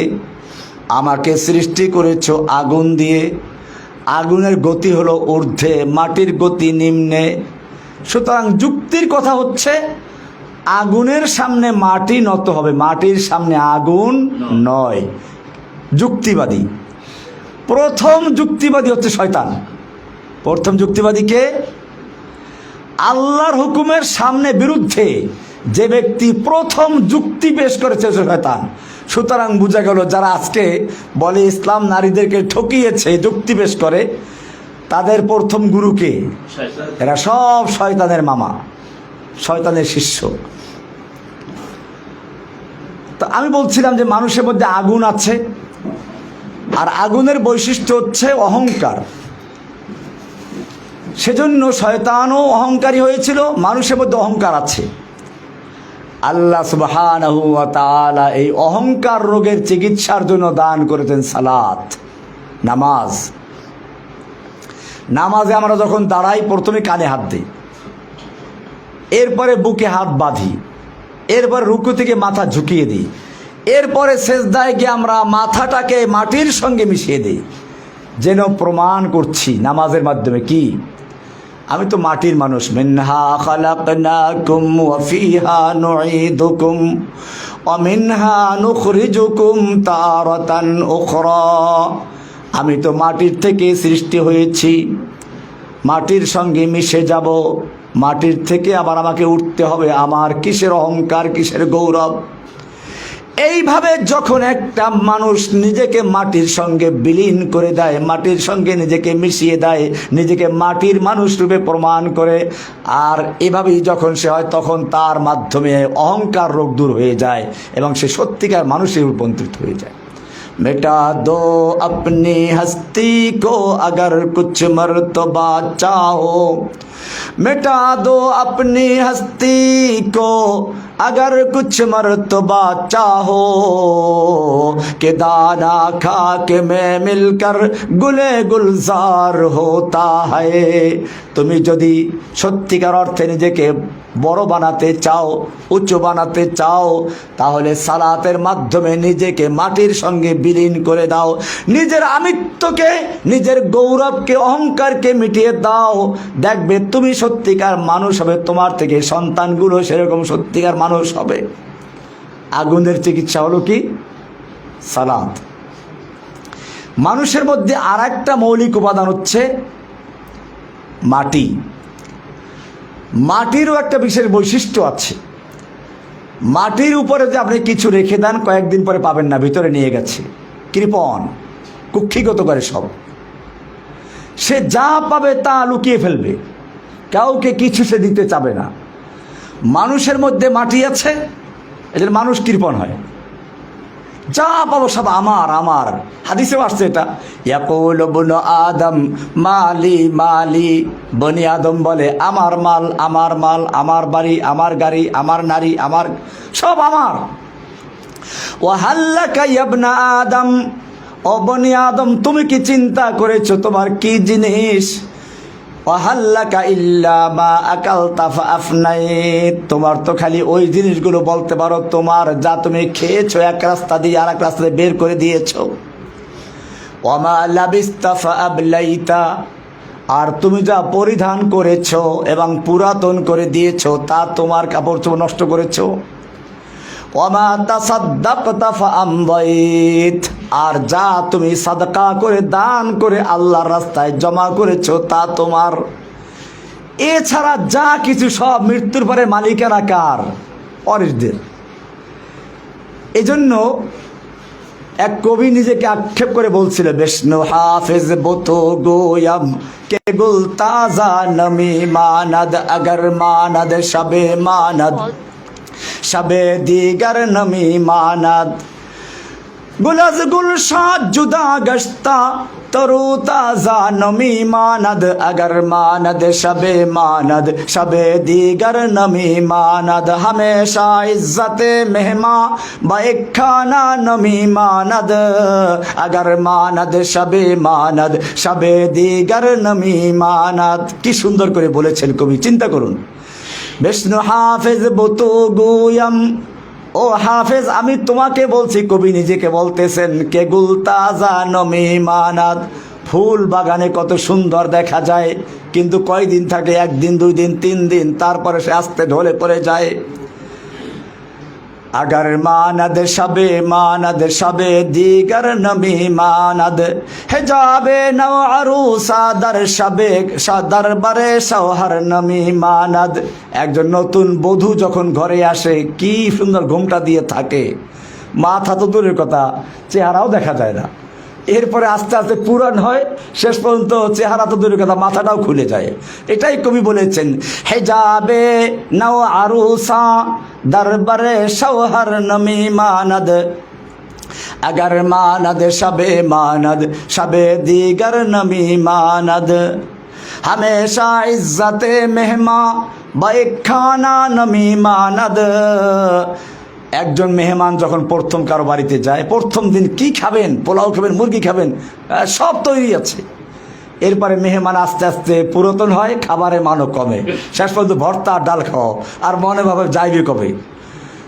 Speaker 1: আমাকে সৃষ্টি করেছো আগুন দিয়ে। আগুনের গতি হলো ঊর্ধ্বে, মাটির গতি নিম্নে। সুতরাং যুক্তির কথা হচ্ছে আগুনের সামনে মাটি নত হবে, মাটির সামনে আগুন নয়। যুক্তিবাদী, প্রথম যুক্তিবাদী হচ্ছে শয়তান। প্রথম যুক্তিবাদী কে? আল্লাহর হুকুমের সামনে বিরুদ্ধে যে ব্যক্তি প্রথম যুক্তি পেশ করেছে শয়তান। সুতরাং বোঝা গেল যারা আজকে বলে ইসলাম নারীদেরকে ঠকিয়েছে, যুক্তি পেশ করে, তাদের প্রথম গুরুকে, এরা সব শয়তানের মামা, শয়তানের শিষ্য। তো আমি বলছিলাম যে মানুষের মধ্যে আগুন আছে, আর আগুনের বৈশিষ্ট্য হচ্ছে অহংকার। সেজন্য শয়তানও অহংকারী হয়েছিল, মানুষের মধ্যে অহংকার আছে। আল্লাহ সুবহানাহু ওয়া তাআলা এই অহংকার রোগের চিকিৎসার জন্য দান করেছেন সালাত, নামাজ। নামাজে আমরা যখন দাঁড়াই প্রথমে কানে হাত দিই, এরপরে বুকে হাত বাঁধি, এরপরে রুকু থেকে মাথা ঝুঁকিয়ে দিই, এরপরে সেজদায় গিয়ে আমরা মাথাটাকে মাটির সঙ্গে মিশিয়ে দিই, যেন প্রমাণ করছি নামাজের মাধ্যমে কি আমি তো মাটির মানুষ। মিনহা খালাকনাকুম ওয়া ফিহা নুঈদুকুম ওয়া মিনহা নুখরিজুকুম তারাতান উখরা। আমি তো মাটির থেকে সৃষ্টি হয়েছি, মাটির সঙ্গে মিশে যাব, মাটির থেকে আবার আমাকে উঠতে হবে। আমার কিসের অহংকার, কিসের গৌরব? এইভাবে যখন একটা মানুষ নিজেকে মাটির সঙ্গে বিলীন করে দেয়, মাটির সঙ্গে নিজেকে মিশিয়ে দেয়, নিজেকে মাটির মানুষ রূপে প্রমাণ করে, আর এভাবেই যখন সে হয়, তখন তার মাধ্যমে অহংকার রোগ দূর হয়ে যায় এবং সে সত্যিকার মানুষে রূপান্তরিত হয়ে যায়। मिटा दो अपनी हस्ती को अगर कुछ मर्तबा चाहो, मिटा दो अपनी हस्ती को अगर कुछ मर्तबा चाहो, कि दाना खा के मैं मिलकर गुले गुलजार होता है। তুমি যদি সত্যিকার অর্থে নিজেকে বড় বানাতে চাও, উচ্চ বানাতে চাও, তাহলে সালাতের মাধ্যমে নিজেকে মাটির সঙ্গে বিলীন করে দাও, নিজের আমিত্বকে, নিজের গৌরবকে, অহংকারকে মিটিয়ে দাও। দেখবে তুমি সত্যিকার মানুষ হবে, তোমার থেকে সন্তানগুলো সেরকম সত্যিকার মানুষ হবে। আগুনের চিকিৎসা হলো কি? সালাত। মানুষের মধ্যে আর একটা মৌলিক উপাদান হচ্ছে মাটি। মাটিরও একটা বিশেষ বৈশিষ্ট্য আছে। মাটির উপরে যে আপনি কিছু রেখে দেন, কয়েকদিন পরে পাবেন না, ভিতরে নিয়ে গেছে, কৃপণ, কুক্ষিগত করে সব। সে যা পাবে তা লুকিয়ে ফেলবে, কাউকে কিছু সে দিতে চাবে না। মানুষের মধ্যে মাটি আছে, এদের মানুষ কৃপণ হয়, যা পাবো সব আমার আমার। হাদিসেও আসছে এটা, ইয়াকুল ইবনু আদম মালি মালি। বনি আদম বলে আমার মাল আমার মাল, আমার বাড়ি আমার গাড়ি, আমার নারী আমার, সব আমার। ওয়া হাল্লাকা ইবনা আদম, ও বনি আদম তুমি কি চিন্তা করেছো তোমার কি জিনিস? ওয়াহাল্লাকা ইল্লা মা আকালতা ফাআফনাইত, তোমার তো খালি ওই জিনিসগুলো বলতে পারো তোমার, যা তুমি খেয়েছো এক রাস্তা দিয়ে আর এক রাস্তা বের করে দিয়েছো। ওয়ামা লাবিস্তা ফাআবলাইতা, আর তুমি যা পরিধান করেছো এবং পুরাতন করে দিয়েছো তা তোমার কাপড় চোপড় নষ্ট করেছো। ওয়ামা তাসাদ্দাকতা ফাআমদাইত, আর যা তুমি সাদকা করে দান করে আল্লাহর রাস্তায় জমা করেছো তা তোমার। এছাড়া যা কিছু সব মৃত্যুর পরে মালিকানা কার? অরিসদের। এজন্য এক কবি নিজেকে আক্ষেপ করে বলছিল, বিষ্ণু হাফেজ বতো গোয়াম কে গুল তাজা নমি মানদ, अगर মানদ শবে মানদ শবে দিগার নমি মানদ। গুলজ গুলশাদ জুদা গশতা তরু তাজা নমি মানদ, अगर মানদ শবে মানদ শবে দিগার নমি মানদ। হমেশা ইজ্জতে মেহমা বাইক খানা নমি মানদ, अगर মানদ শবে মানদ শবে দিগার নমি মানদ। কি সুন্দর করে বলেছেন কবি, চিন্তা করুন। বিষ্ণু হাফেজ বতু গুয়াম, ও হাফেজ আমি তোমাকে বলছি, কবি নিজেকে বলতেছেন, কে গুল তাজা নমি মানাদ, ফুল বাগানে কত সুন্দর দেখা যায়, কিন্তু কয়দিন থাকে? একদিন, 2 দিন, 3 দিন, তারপরে সে আস্তে ঢলে পড়ে যায়। अगर मानद शबे मानद शबे दीगर नमी मानद, हिजाबे नव अरूसा दर शबे दरबारे शौहर नमी मानद। একজন নতুন বধূ যখন ঘরে আসে কি সুন্দর ঘোমটা দিয়ে থাকে, মাথা তো দূরের কথা, চেহারাও দেখা যায় না। এরপরে আস্তে আস্তে পুরান হয়, শেষ পর্যন্ত চেহারা তো দূরের কথা, মাথাটাও খুলে যায়। এটাই কবি বলেছেন, হেজাবে নাও আরুসা দরবারে শৌহর নমি মানদ, अगर मानद शबे मानद शबे दीगर नमी मानद। हमेशा इज्जते मेहमा বাইক খানা নমি মানদ। একজন মেহমান যখন প্রথম কারো বাড়িতে যায়, প্রথম দিন কি খাবেন? পোলাও খাবেন, মুরগি খাবেন, সব তৈরি আছে। এরপরে মেহমান আস্তে আস্তে পুরাতন হয়, খাবারের মানও কমে, শেষ পর্যন্ত ভর্তা আর ডাল খাও, আর মনে ভাবে যাইবে কবে।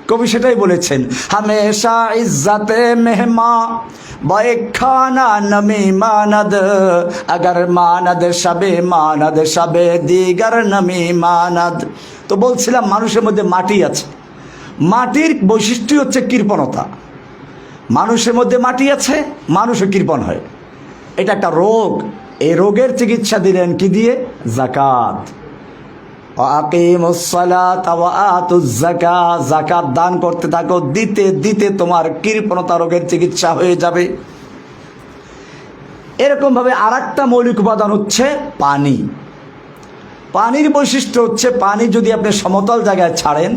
Speaker 1: কবি সেটাই বলেছেন, হামেশা ইজ্জতে মেহমা বাইক খানা নমি মানদ, अगर মানদ শবে মানদ শবে দিগার নমি মানদ। তো বলছিলাম মানুষের মধ্যে মাটি আছে, মাটির বৈশিষ্ট্য হচ্ছে কৃপণতা। মানুষের মধ্যে মাটি আছে, মানুষও কৃপণ হয়, এটা একটা রোগ। এই রোগের চিকিৎসা দিলেন কি দিয়ে? যাকাত। যাকাত দান করতে থাকো, দিতে দিতে তোমার কৃপণতা রোগের চিকিৎসা হয়ে যাবে। এরকম ভাবে আর একটা মৌলিক উপাদান হচ্ছে পানি। পানির বৈশিষ্ট্য হচ্ছে, পানি যদি আপনি সমতল জায়গায় ছাড়েন,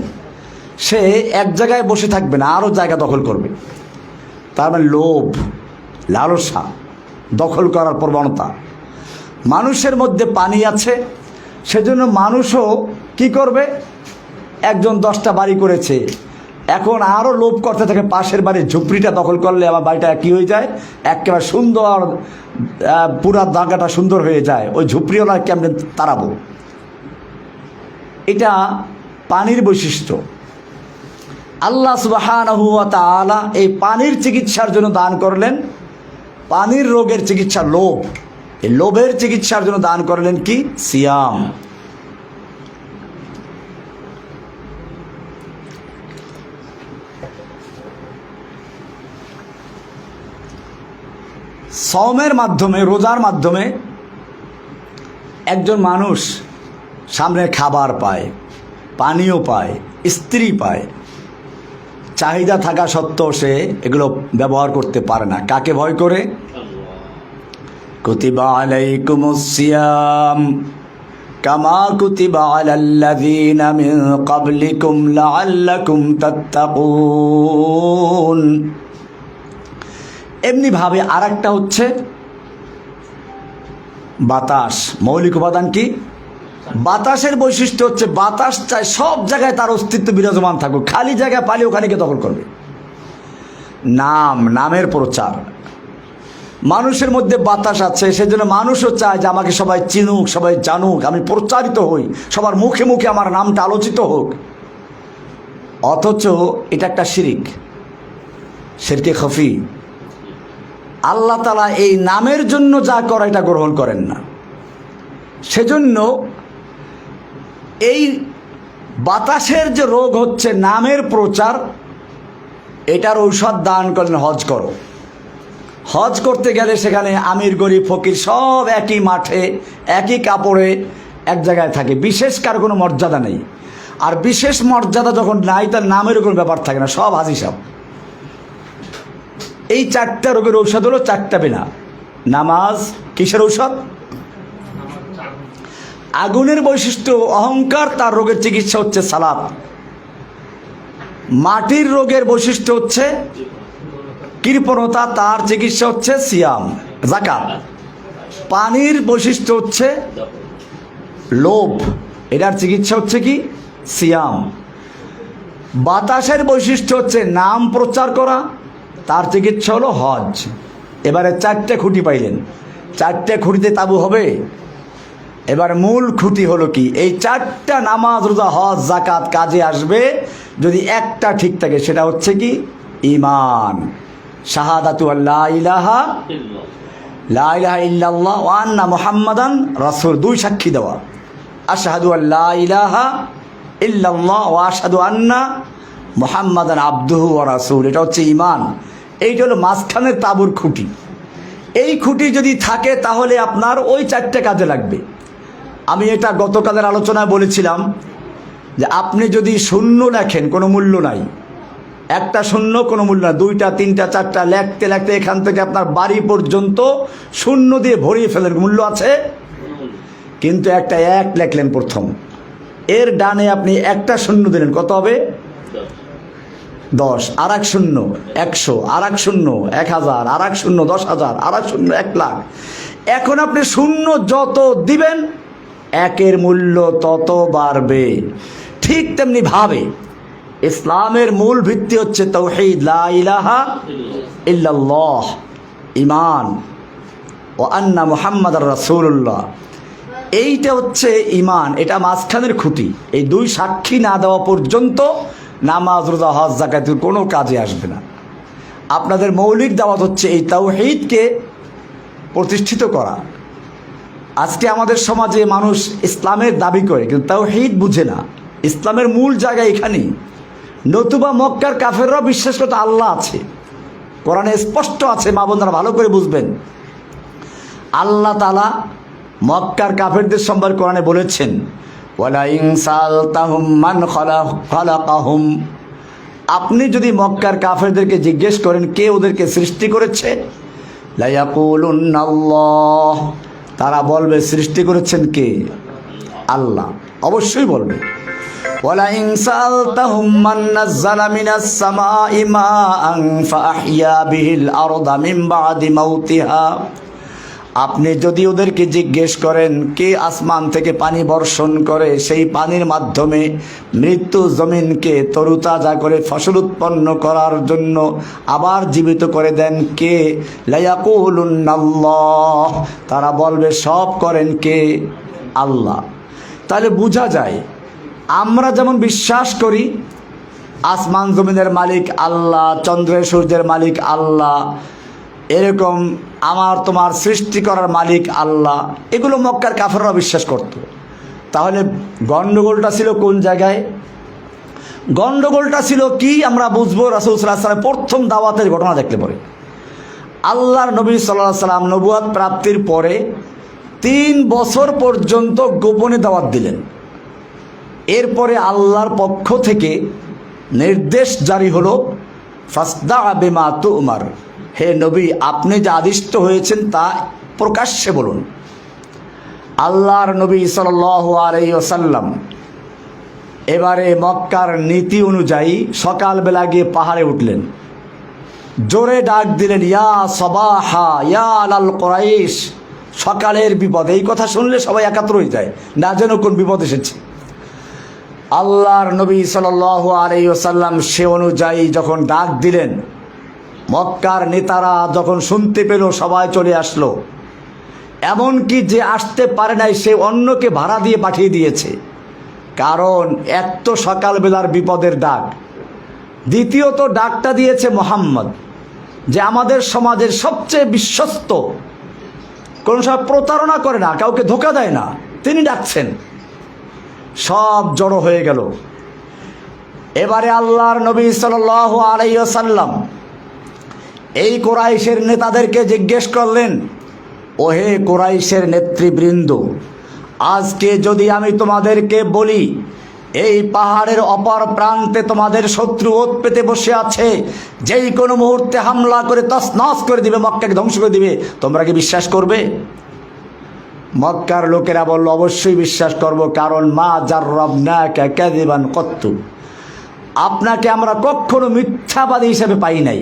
Speaker 1: সে এক জায়গায় বসে থাকবে না, আরও জায়গা দখল করবে। তার মানে লোভ, লালসা, দখল করার প্রবণতা। মানুষের মধ্যে পানি আছে, সেজন্য মানুষও কি করবে? একজন 10টা বাড়ি করেছে, এখন আরও লোভ করতে থাকে, পাশের বাড়ির ঝুপড়িটা দখল করলে আমার বাড়িটা কী হয়ে যায়? একেবারে সুন্দর, পুরা জায়গাটা সুন্দর হয়ে যায়, ওই ঝুপড়িওয়ালা কেমনে তাড়াবো। এটা পানির বৈশিষ্ট্য। আল্লাহ সুবহানাহু ওয়া তাআলা এই পানির চিকিৎসার জন্য দান করলেন, পানির রোগের চিকিৎসা লোভ, এই লোভের চিকিৎসার জন্য দান করলেন কি? সিয়াম। সওমের মাধ্যমে, রোজার মাধ্যমে একজন মানুষ সামনে খাবার পায়, পানীয় পায়, স্ত্রী পায়, চাহিদা থাকা সত্ত্বেও সে এগুলো ব্যবহার করতে পারে না। কাকে ভয় করে? কুতিবা আলাইকুমুস সিয়াম কামা কুতিবা আলাল্লাযীনা মিন ক্বাবলিকুম লাআল্লাকুম তাত্তাকুন। এমনি ভাবে আর একটা হচ্ছে বাতাস। মৌলিক উপাদান কি? বাতাসের বৈশিষ্ট্য হচ্ছে, বাতাস চায় সব জায়গায় তার অস্তিত্ব বিরাজমান থাকুক, খালি জায়গায় পালে ওখানেকে দখল করবে। নামের প্রচার। মানুষের মধ্যে বাতাস আছে, সেজন্য মানুষও চায় যে আমাকে সবাই চিনুক, সবাই জানুক, আমি প্রচারিত হই, সবার মুখে মুখে আমার নামটা আলোচিত হোক। অথচ এটা একটা শিরক, শিরকে খফি। আল্লাহ তাআলা এই নামের জন্য যা করে এটা গ্রহণ করেন না। সেজন্য এই বাতাসের যে রোগ হচ্ছে নামের প্রচার, এটার ঔষধ দান করলেন হজ করো। হজ করতে গেলে সেখানে আমির গরিব ফকির সব একই মাঠে একই কাপড়ে এক জায়গায় থাকে, বিশেষ কার কোনো মর্যাদা নেই। আর বিশেষ মর্যাদা যখন নাই, তার নামের কোনো ব্যাপার থাকে না, সব হাজি সাহেব। এই চারটা রোগের ঔষধ হলো চারটা বিনা। নামাজ কিসের ঔষধ? আগুনের বৈশিষ্ট্য অহংকার, তার রোগের চিকিৎসা হচ্ছে সালাত। মাটির রোগের বৈশিষ্ট্য হচ্ছে কৃপণতা, তার চিকিৎসা হচ্ছে সিয়াম যাকাত। পানির বৈশিষ্ট্য হচ্ছে লোভ, এটার চিকিৎসা হচ্ছে কি? সিয়াম। বাতাসের বৈশিষ্ট্য হচ্ছে নাম প্রচার করা, তার চিকিৎসা হলো হজ। এবারে চারটে খুঁটি পাইলেন, চারটে খুঁটিতে তাবু হবে। এবার মূল খুঁটি হলো কি? এই চারটা নামাজ রোজা হজ যাকাত কাজে আসবে যদি একটা ঠিক থাকে, সেটা হচ্ছে কি? ঈমান। শাহাদাতু আল্লা ইলাহা ইল্লাল্লাহ ওয়া আন্না মুহাম্মাদান রাসূল, দুই সাক্ষী দেওয়া। আশহাদু আল্লা ইলাহা ইল্লাল্লাহ ওয়া আশহাদু আন্না মুহাম্মাদান আবদুহু ওয়া রাসূল, এটা হচ্ছে ঈমান। এইটা হলো মাঝখানের তাবুর খুঁটি। এই খুঁটি যদি থাকে তাহলে আপনার ওই চারটে কাজে লাগবে। আমি এটা গতকালের আলোচনায় বলেছিলাম যে আপনি যদি শূন্য লেখেন কোনো মূল্য নাই, একটা শূন্য কোনো মূল্য নাই, দুইটা তিনটা চারটা লেখতে লেখতে এখান থেকে আপনার বাড়ি পর্যন্ত শূন্য দিয়ে ভরিয়ে ফেলেন, মূল্য আছে। কিন্তু একটা এক লেখলেন প্রথম, এর ডানে আপনি একটা শূন্য দিলেন, কত হবে? 10। আর এক শূন্য 100, আর এক শূন্য 1000, আর এক শূন্য 10,000, আর এক শূন্য 1,00,000। এখন আপনি শূন্য যত দিবেন একের মূল্য তত বাড়বে। ঠিক তেমনি ভাবে ইসলামের মূল ভিত্তি হচ্ছে তাওহীদ, লা ইলাহা ইল্লাল্লাহ, ঈমান ও আন্না মুহাম্মাদার রাসূলুল্লাহ। এইটা হচ্ছে ঈমান, এটা মাঝখানের খুঁটি। এই দুই সাক্ষী না দেওয়া পর্যন্ত নামাজ রোজা হজ যাকাতের কোনো কাজে আসবে না। আপনাদের মৌলিক দাওয়াত হচ্ছে এই তাওহীদকে প্রতিষ্ঠিত করা। আজকে আমাদের সমাজে মানুষ ইসলামের দাবি করে কিন্তু তাওহীদ বুঝে না। ইসলামের মূল জায়গা এখানেই। নতুবা মক্কার কাফেররাও বিশ্বাস করতে আল্লাহ আছে, কোরআনে স্পষ্ট আছে, মা বোনেরা ভালো করে বুঝবেন। আল্লাহ তাআলা মক্কার কাফেরদের সম্পর্কে কোরআনে বলেছেন, ওয়ালা ইন সালতাহুম মান খালাকাহুম, আপনি যদি মক্কার কাফেরদেরকে জিজ্ঞেস করেন কে ওদেরকে সৃষ্টি করেছে, লা ইয়াকুলুন্নাল্লাহ, তারা বলবে সৃষ্টি করেছেন কে? আল্লাহ, অবশ্যই বলবে। ওয়ালা ইন সালতাহুম মান নাযালা মিনাস সামাই মাআন ফাআহইয়া বিহিল আরদা মিন বাদি মাউতিহা, আপনি যদি ওদেরকে জিজ্ঞেস করেন কে আসমান থেকে পানি বর্ষণ করে, সেই পানির মাধ্যমে মৃত্যু জমিনকে তরুতাজা করে ফসল উৎপন্ন করার জন্য আবার জীবিত করে দেন কে? লা ইয়াকুলুন্নাল্লাহ, তারা বলবে সব করেন কে? আল্লাহ। তাহলে বোঝা যায় আমরা যেমন বিশ্বাস করি আসমান জমিনের মালিক আল্লাহ, চন্দ্রের সূর্যের মালিক আল্লাহ, এরকম আমার তোমার সৃষ্টি করার মালিক আল্লাহ, এগুলো মক্কার কাফেররা বিশ্বাস করত। তাহলে গণ্ডগোলটা ছিল কোন জায়গায়? গণ্ডগোলটা ছিল কি আমরা বুঝবো রাসূল সাল্লাল্লাহু আলাইহি ওয়াসাল্লাম প্রথম দাওয়াতের ঘটনা দেখলে পরে। আল্লাহর নবী সাল্লাল্লাহু আলাইহি ওয়াসাল্লাম নবুয়ত প্রাপ্তির পরে 3 বছর পর্যন্ত গোপনে দাওয়াত দিলেন। এরপরে আল্লাহর পক্ষ থেকে নির্দেশ জারি হলো, ফাসদা বিমা তুমার, হে নবী আপনি যা আদিষ্ট হয়েছেন তা প্রকাশ্যে বলুন। আল্লাহর নবী সাল্লাল্লাহু আলাইহি ওয়াসাল্লাম এবারে মক্কার নীতি অনুযায়ী সকালবেলা গিয়ে পাহাড়ে উঠলেন, জোরে ডাক দিলেন, ইয়া সাবাহা ইয়া আলাল কুরাইশ, সকালের বিপদ। এই কথা শুনলে সবাই একাত্র হয়ে যায়, না যেন কোন বিপদ এসেছে। আল্লাহর নবী সাল্লাল্লাহু আলাইহি ওয়াসাল্লাম সে অনুযায়ী যখন ডাক দিলেন, মক্কার নেতারা যখন শুনতে পেল সবাই চলে আসলো। এমনকি যে আসতে পারে নাই সে অন্যকে ভাড়া দিয়ে পাঠিয়ে দিয়েছে, কারণ এক তো সকালবেলার বিপদের ডাক, দ্বিতীয়ত ডাকটা দিয়েছে মোহাম্মদ, যে আমাদের সমাজের সবচেয়ে বিশ্বস্ত, কোন সময় প্রতারণা করে না, কাউকে ধোঁকা দেয় না, তিনি ডাকছেন। সব জড়ো হয়ে গেল। এবারে আল্লাহর নবী সাল্লাল্লাহু আলাইহি ওয়াসাল্লাম এই কুরাইশের নেতাদেরকে জিজ্ঞেস করলেন, ওহে কুরাইশের নেতৃবৃন্দ, আজকে যদি আমি তোমাদেরকে বলি এই পাহাড়ের অপর প্রান্তে তোমাদের শত্রু ওত পেতে বসে আছে, যেই কোনো মুহূর্তে হামলা করে তছনছ করে দিবে, মক্কাকে ধ্বংস করে দিবে, তোমরা কি বিশ্বাস করবে? মক্কার লোকেরা বলল, অবশ্যই বিশ্বাস করব, কারণ মা জাররাবনাকা কাযিবান কত্তু, আপনাকে আমরা কখনো মিথ্যাবাদী হিসেবে পাই নাই,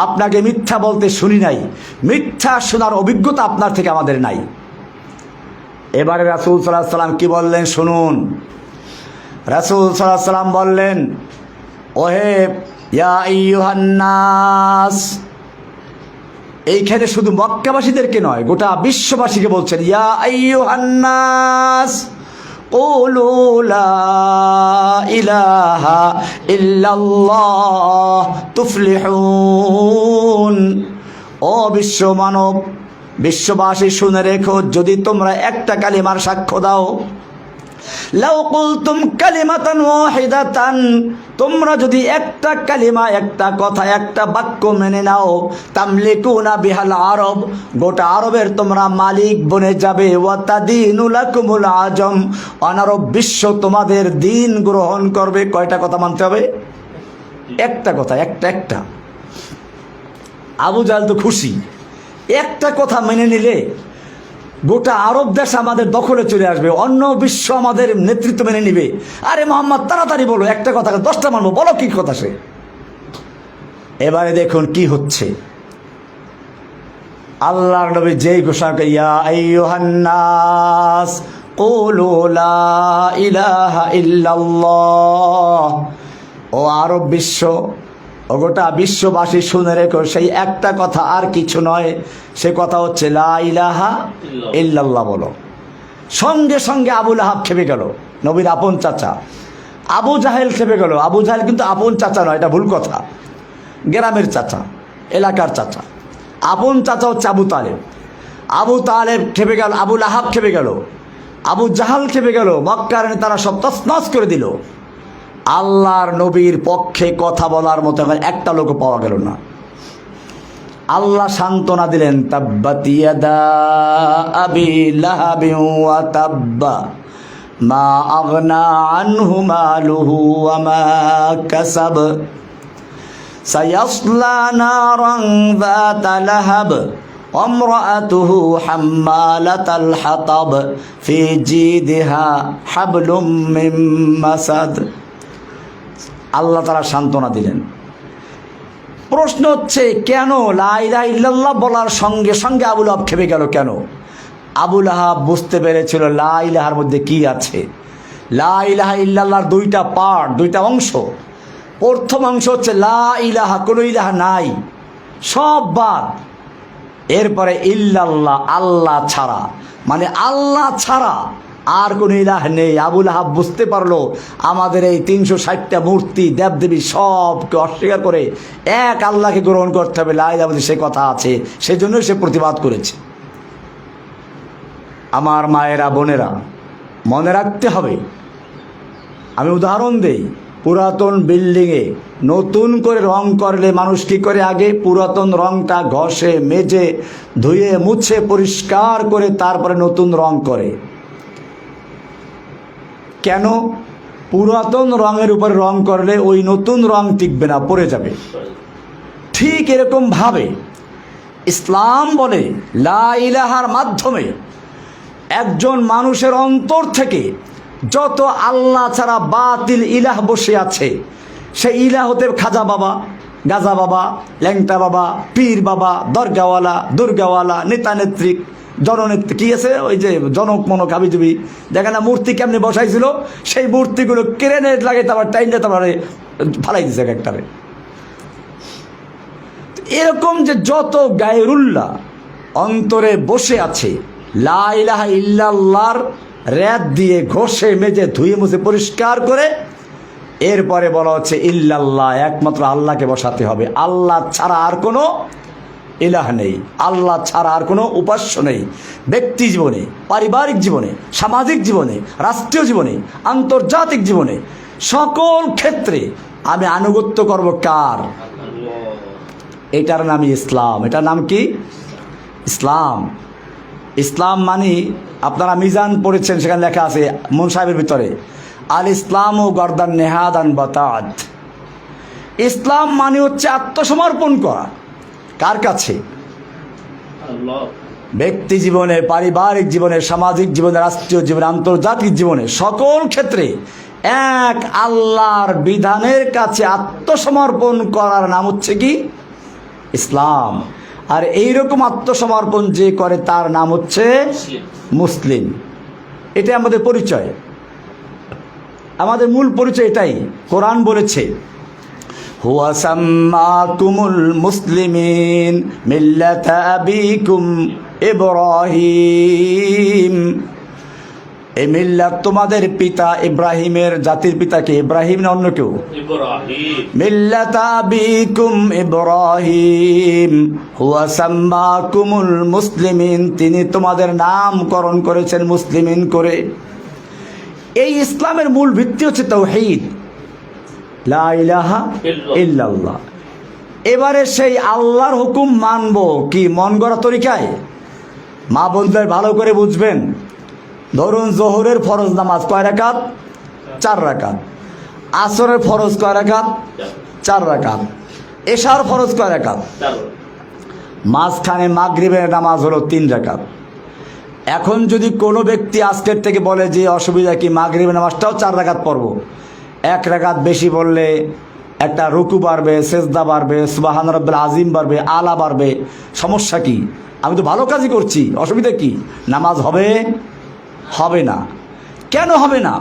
Speaker 1: আপনাকে মিথ্যা বলতে শুনি নাই, মিথ্যা শোনার অভিজ্ঞতা আপনার থেকে আমাদের নাই। এবারে রাসূল সাল্লাল্লাহু আলাইহি সাল্লাম কি বললেন শুনুন। রাসূল সাল্লাল্লাহু আলাইহি সাল্লাম বললেন, ওহে ইয়া আইয়ুহান নাস, এইখানে শুধু মক্কাবাসীদেরকে নয়, গোটা বিশ্ববাসীকে বলছেন, ইয়া আইয়ুহান নাস কুলু লা ইলাহা ইল্লাল্লাহ তুফলিহুন। ও বিশ্ব মানব, বিশ্ববাসী শুনে রেখো, যদি তোমরা একটা কালিমার সাক্ষ্য দাও, লাউ কুলতুম কালিমাতান ওয়াহিদাতান, তোমরা যদি একটা কালিমা, একটা কথা, একটা বাক্য মেনে নাও, তামলিকুনা বিহাল আরব, গোটা আরবের তোমরা মালিক বনে যাবে, ওয়া তাদিনু লাকুমুল আজম, অনারব বিশ্ব তোমাদের দিন গ্রহণ করবে। কয়টা কথা মানতে হবে? একটা কথা, একটা। আবু জাহেল তো খুশি, একটা কথা মেনে নিলে গোটা আরব দেশ আমাদের দখলে চলে আসবে, অন্য বিশ্ব আমাদের নেতৃত্ব মেনে নিবে। আরে মোহাম্মদ তাড়াতাড়ি বলো, একটা কথা 10টা মানবো, বলো কি কথা সে। এবারে দেখুন কি হচ্ছে। আল্লাহর নবী যেই ঘোষণা করে, ইয়া আইয়ুহান নাস কুলু লা ইলাহা ইল্লাল্লাহ, ও আরব বিশ্ব, ও গোটা বিশ্ববাসী শুনে রেখো, সেই একটা কথা আর কিছু নয়, সে কথা হচ্ছে লা ইলাহা ইল্লাল্লাহ বলো। সঙ্গে সঙ্গে আবু লাহাব খেপে গেল, নবীর আপন চাচা। আবু জাহেল খেপে গেল। আবু জাহেল কিন্তু আপন চাচা নয়, এটা ভুল কথা, গ্রামের চাচা, এলাকার চাচা। আপন চাচা হচ্ছে আবু তালেব। আবু তালেব খেপে গেল, আবু লাহাব খেপে গেল, আবু জাহাল খেপে গেল, মক্কার তারা সব তছনছ করে দিল। আল্লাহর নবীর পক্ষে কথা বলার মতো একটা লোক পাওয়া গেল না। আল্লাহ সান্ত্বনা দিলেন, তাব্বাত ইয়াদা আবি লাহাবিন ওয়া তাব্বা মা আগনা আনহু মালুহু ওয়া মা কাসাব সায়াসলা নারান যাতা লাহাব ওয়ামরাআতুহু হাম্মালাতাল হাতাব ফি জিদিহা হাবলুম মিন মাসাদ। আল্লাহ তাআলা সান্ত্বনা দিলেন। প্রশ্ন হচ্ছে, কেন লা ইলাহা ইল্লাল্লাহ বলার সঙ্গে সঙ্গে আবু লাহাব খেপে গেল কেন? আবু লাহাব বুঝতে পেরেছিল লা ইলাহার মধ্যে কি আছে। লা ইলাহা ইল্লাল্লাহর দুইটা পার্ট, দুইটা অংশ। প্রথম অংশ হচ্ছে লা ইলাহা, কোনো ইলাহা নাই, সব বাদ। এরপরে ইল্লাল্লাহ, আল্লাহ ছাড়া, মানে আল্লাহ ছাড়া আর কোনো ইলাহ নেই। আবু লাহাব বুঝতে পারলো আমাদের এই 360টা মূর্তি দেবদেবী সবকে অস্বীকার করে এক আল্লাহকে গ্রহণ করতে হবে, লা ইলাহা সে কথা আছে, সেজন্য সে প্রতিবাদ করেছে। আমার মায়েরা, বোনেরা, মনে রাখতে হবে। আমি উদাহরণ দেই, পুরাতন বিল্ডিংয়ে নতুন করে রং করলে মানুষ কী করে? আগে পুরাতন রংটা ঘষে মেজে ধুয়ে মুছে পরিষ্কার করে তারপরে নতুন রং করে। কেন? পুরাতন রঙের উপরে রং করলে ওই নতুন রং টিকবে না, পড়ে যাবে। ঠিক এরকম ভাবে ইসলাম বলে লা ইলাহার মাধ্যমে একজন মানুষের অন্তর থেকে যত আল্লাহ ছাড়া বাতিল ইলাহ বসে আছে, সেই ইলাহ হতে খাজা বাবা, গাজা বাবা, ল্যাংটা বাবা, পীর বাবা, দরগাওয়ালা, দুর্গাওয়ালা, নেতা নেত্রী, জননেত্রী, কি আছে ওই যে জনক মনক হাবিজুবি, দেখে না মূর্তি কেমনি বসাইছিল, সেই মূর্তিগুলো ক্রেনে লাগে তারপর টাইনে তারপরে ফালাই দিছে একটারে। এরকম যে যত গায়রুল্লাহ অন্তরে বসে আছে, লা ইলাহা ইল্লাল্লাহর রেত দিয়ে ঘষে মেজে ধুয়ে মুছে পরিষ্কার করে এরপরে বলা হচ্ছে ইল্লাল্লাহ, একমাত্র আল্লাহকে বসাতে হবে। আল্লাহ ছাড়া আর কোনো ইলাহ নেই, আল্লাহ ছাড়া আর কোনো উপাস্য নেই। ব্যক্তি জীবনে, পারিবারিক জীবনে, সামাজিক জীবনে, রাষ্ট্রীয় জীবনে, আন্তর্জাতিক জীবনে, সকল ক্ষেত্রে আমি আনুগত্য করব কার? এটার নামই ইসলাম। এটার নাম কি? ইসলাম। ইসলাম মানে আপনারা মিজান পড়েছেন, সেখানে লেখা আছে মুন সাহেবের ভিতরে, আল ইসলাম ও গর্দান নেহাদান বাতাদ। ইসলাম মানে হচ্ছে আত্মসমর্পণ করা। কার কাছে? ব্যক্তি জীবনে, পারিবারিক জীবনে, সামাজিক জীবনে, রাষ্ট্রীয় জীবনে, আন্তর্জাতিক জীবনে, সকল ক্ষেত্রে এক আল্লাহর বিধানের কাছে আত্মসমর্পণ করার নাম হচ্ছে কি? ইসলাম। আর এইরকম আত্মসমর্পণ যে করে তার নাম হচ্ছে মুসলিম। এটা আমাদের পরিচয়, আমাদের মূল পরিচয় এটাই। কোরআন বলেছে হুয়া সাম্মাকুমুল মুসলিমিন মিল্লাতা আবিকুম ইব্রাহিম। এই মিল্লাত তোমাদের পিতা ইব্রাহিমের জাতির পিতাকে, ইব্রাহিম না অন্য কেউ? মিল্লাতা আবিকুম ইব্রাহিম হুয়া সাম্মাকুমুল মুসলিমিন, তিনি তোমাদের নামকরণ করেছেন মুসলিমিন করে। এই ইসলামের মূল ভিত্তি হচ্ছে তাওহীদ, লা ইলাহা ইল্লাল্লাহ। এবারে সেই আল্লাহর হুকুম মানব কি মন গড়া তরিকায়? মা বোনদের ভালো করে বুঝবেন। ধরুন জোহরের ফরজ নামাজ কয় রাকাত? 4 রাকাত। আসরের ফরজ কয় রাকাত? 4 রাকাত। এশার ফরজ কয় রাকাত? মাঝখানে মাগরিবের নামাজ হলো 3 রাকাত। এখন যদি কোনো ব্যক্তি আজকের থেকে বলে যে অসুবিধা কি, মাগরিবের নামাজটাও 4 রাকাত পড়ব, 1 রাকাত বেশি বললে একটা রুকু বাড়বে, সেজদা বাড়বে, সুবহান রাব্বিল আযীম বাড়বে, আলা বাড়বে, সমস্যা কি? আমি তো ভালো কাজই করছি, অসুবিধা কি? নামাজ হবে? হবে না। কেন হবে না?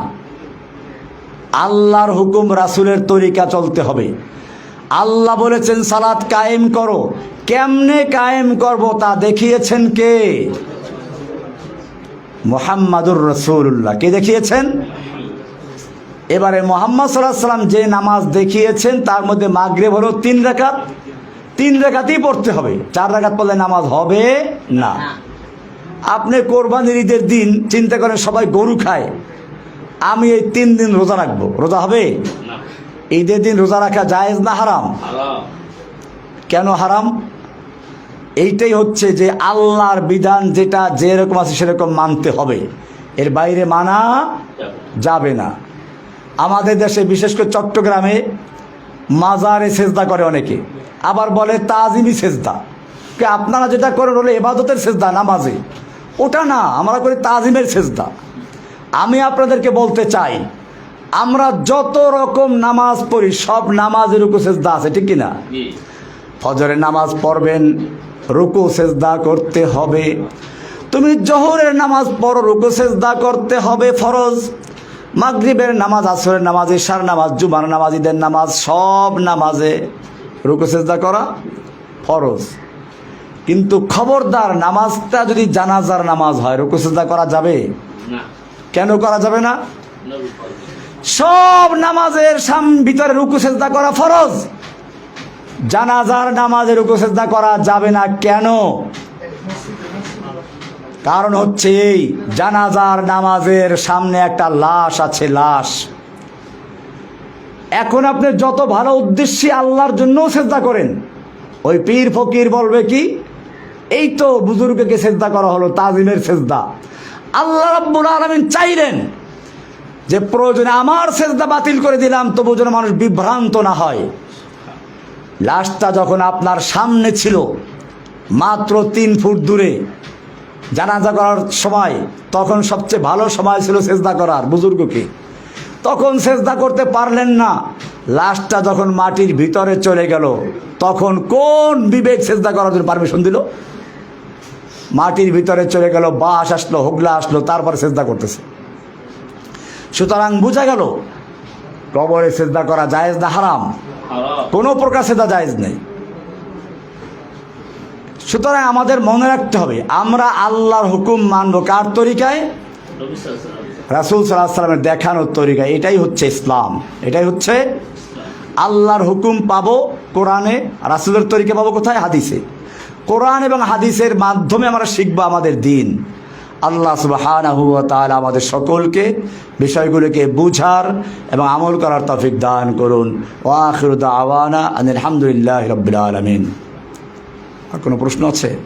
Speaker 1: আল্লাহর হুকুম, রাসূলের তরিকা চলতে হবে। আল্লাহ বলেছেন সালাত কায়েম করো, কেমনে কায়েম করব তা দেখিয়েছেন কে? মুহাম্মাদুর রাসূলুল্লাহ। কে দেখিয়েছেন? এবারে মুহাম্মদ সাল্লাল্লাহু আলাইহি ওয়াসাল্লাম যে নামাজ দেখিয়েছেন তার মধ্যে মাগরিব হলো 3 রাকাত, 3 রাকাতই পড়তে হবে। 4 রাকাত পড়লে নামাজ হবে না। আপনি কোরবানির ঈদের দিন চিন্তা করেন সবাই গরু খায়, আমি এই 3 দিন রোজা রাখবো, রোজা হবে? ঈদের দিন রোজা রাখা জায়েজ না হারাম? কেন হারাম? এইটাই হচ্ছে যে আল্লাহর বিধান যেটা যেরকম আছে সেরকম মানতে হবে, এর বাইরে মানা যাবে না। আমাদের দেশে বিশেষ করে চট্টগ্রামে মাজারে সেজদা করে অনেকে, আবার বলে তাজিমি সেজদা। আপনারা যেটা করেন হলো ইবাদতের সেজদা, নামাজে, ওটা না, আমরা করি তাজিমের সেজদা। আমি আপনাদেরকে বলতে চাই, আমরা যত রকম নামাজ পড়ি সব নামাজের রুকু সেজদা আছে, ঠিক কিনা? ফজরের নামাজ পড়বেন, রুকু সেজদা করতে হবে। তুমি জোহরের নামাজ পড়ো, রুকু সেজদা করতে হবে, ফরজ। মাগরিবের নামাজ, আসরের নামাজ, ইশার নামাজ, জুমার নামাজ, ঈদের নামাজ, সব নামাজে রুকু সেজদা করা ফরজ। কিন্তু খবরদার নামাজটা যদি জানাজার নামাজ হয় রুকু সেজদা করা যাবে না। কেন করা যাবে না? সব নামাজের ভিতরে রুকু সেজদা করা ফরজ, জানাজার নামাজে রুকু সেজদা করা যাবে না। কেন? কারণ হচ্ছে এই, জানাজার নামাজের সামনে একটা লাশ আছে, লাশ। এখন আপনি যত ভালো উদ্দেশ্যে আল্লাহর জন্যও সেজদা করেন, ওই পীর ফকির বলবে কি, এই তো বুজুর্গকে সেজদা করা হলো, তাজিমের সেজদা। আল্লাহ রাব্বুল আলামিন চাইলেন যে প্রয়োজনে আমার সেজদা বাতিল করে দিলাম, তবু যেন মানুষ বিভ্রান্ত না হয়। লাশটা যখন আপনার সামনে ছিল, মাত্র 3 ফুট দূরে, জানাজা করার সময়, তখন সবচেয়ে ভালো সময় ছিল সেজদা করার বুজুর্গকে। তখন সেজদা করতে পারলেন না। লাশটা যখন মাটির ভিতরে চলে গেল, তখন কোন বিবেক সেজদা করার জন্য পারমিশন দিল? মাটির ভিতরে চলে গেল, বাস আসলো, হুগলা আসলো, তারপরে সেজদা করতেছে। সুতরাং বোঝা গেল কবরে সেজদা করা জায়েজ না হারাম? কোনো প্রকার সেজদা জায়েজ নেই। সুতরাং আমাদের মনে রাখতে হবে, আমরা আল্লাহর হুকুম মানব কার তরিকায়? রাসূল সাল্লাল্লাহু আলাইহি ওয়াসাল্লামের দেখানোর তরিকা, এটাই হচ্ছে ইসলাম। এটাই হচ্ছে আল্লাহর হুকুম পাবো কোরআনে, রাসূলের তরিকা পাবো কোথায়? হাদিসে। কোরআন এবং হাদিসের মাধ্যমে আমরা শিখবো আমাদের দিন। আল্লাহ সুবহানাহু ওয়া তাআলা আমাদের সকলকে বিষয়গুলোকে বুঝার এবং আমল করার তৌফিক দান করুন। ওয়া আখিরু দাওয়ানা আনিল হামদুলিল্লাহি রাব্বিল আলামিন। আর কোনো প্রশ্ন আছে?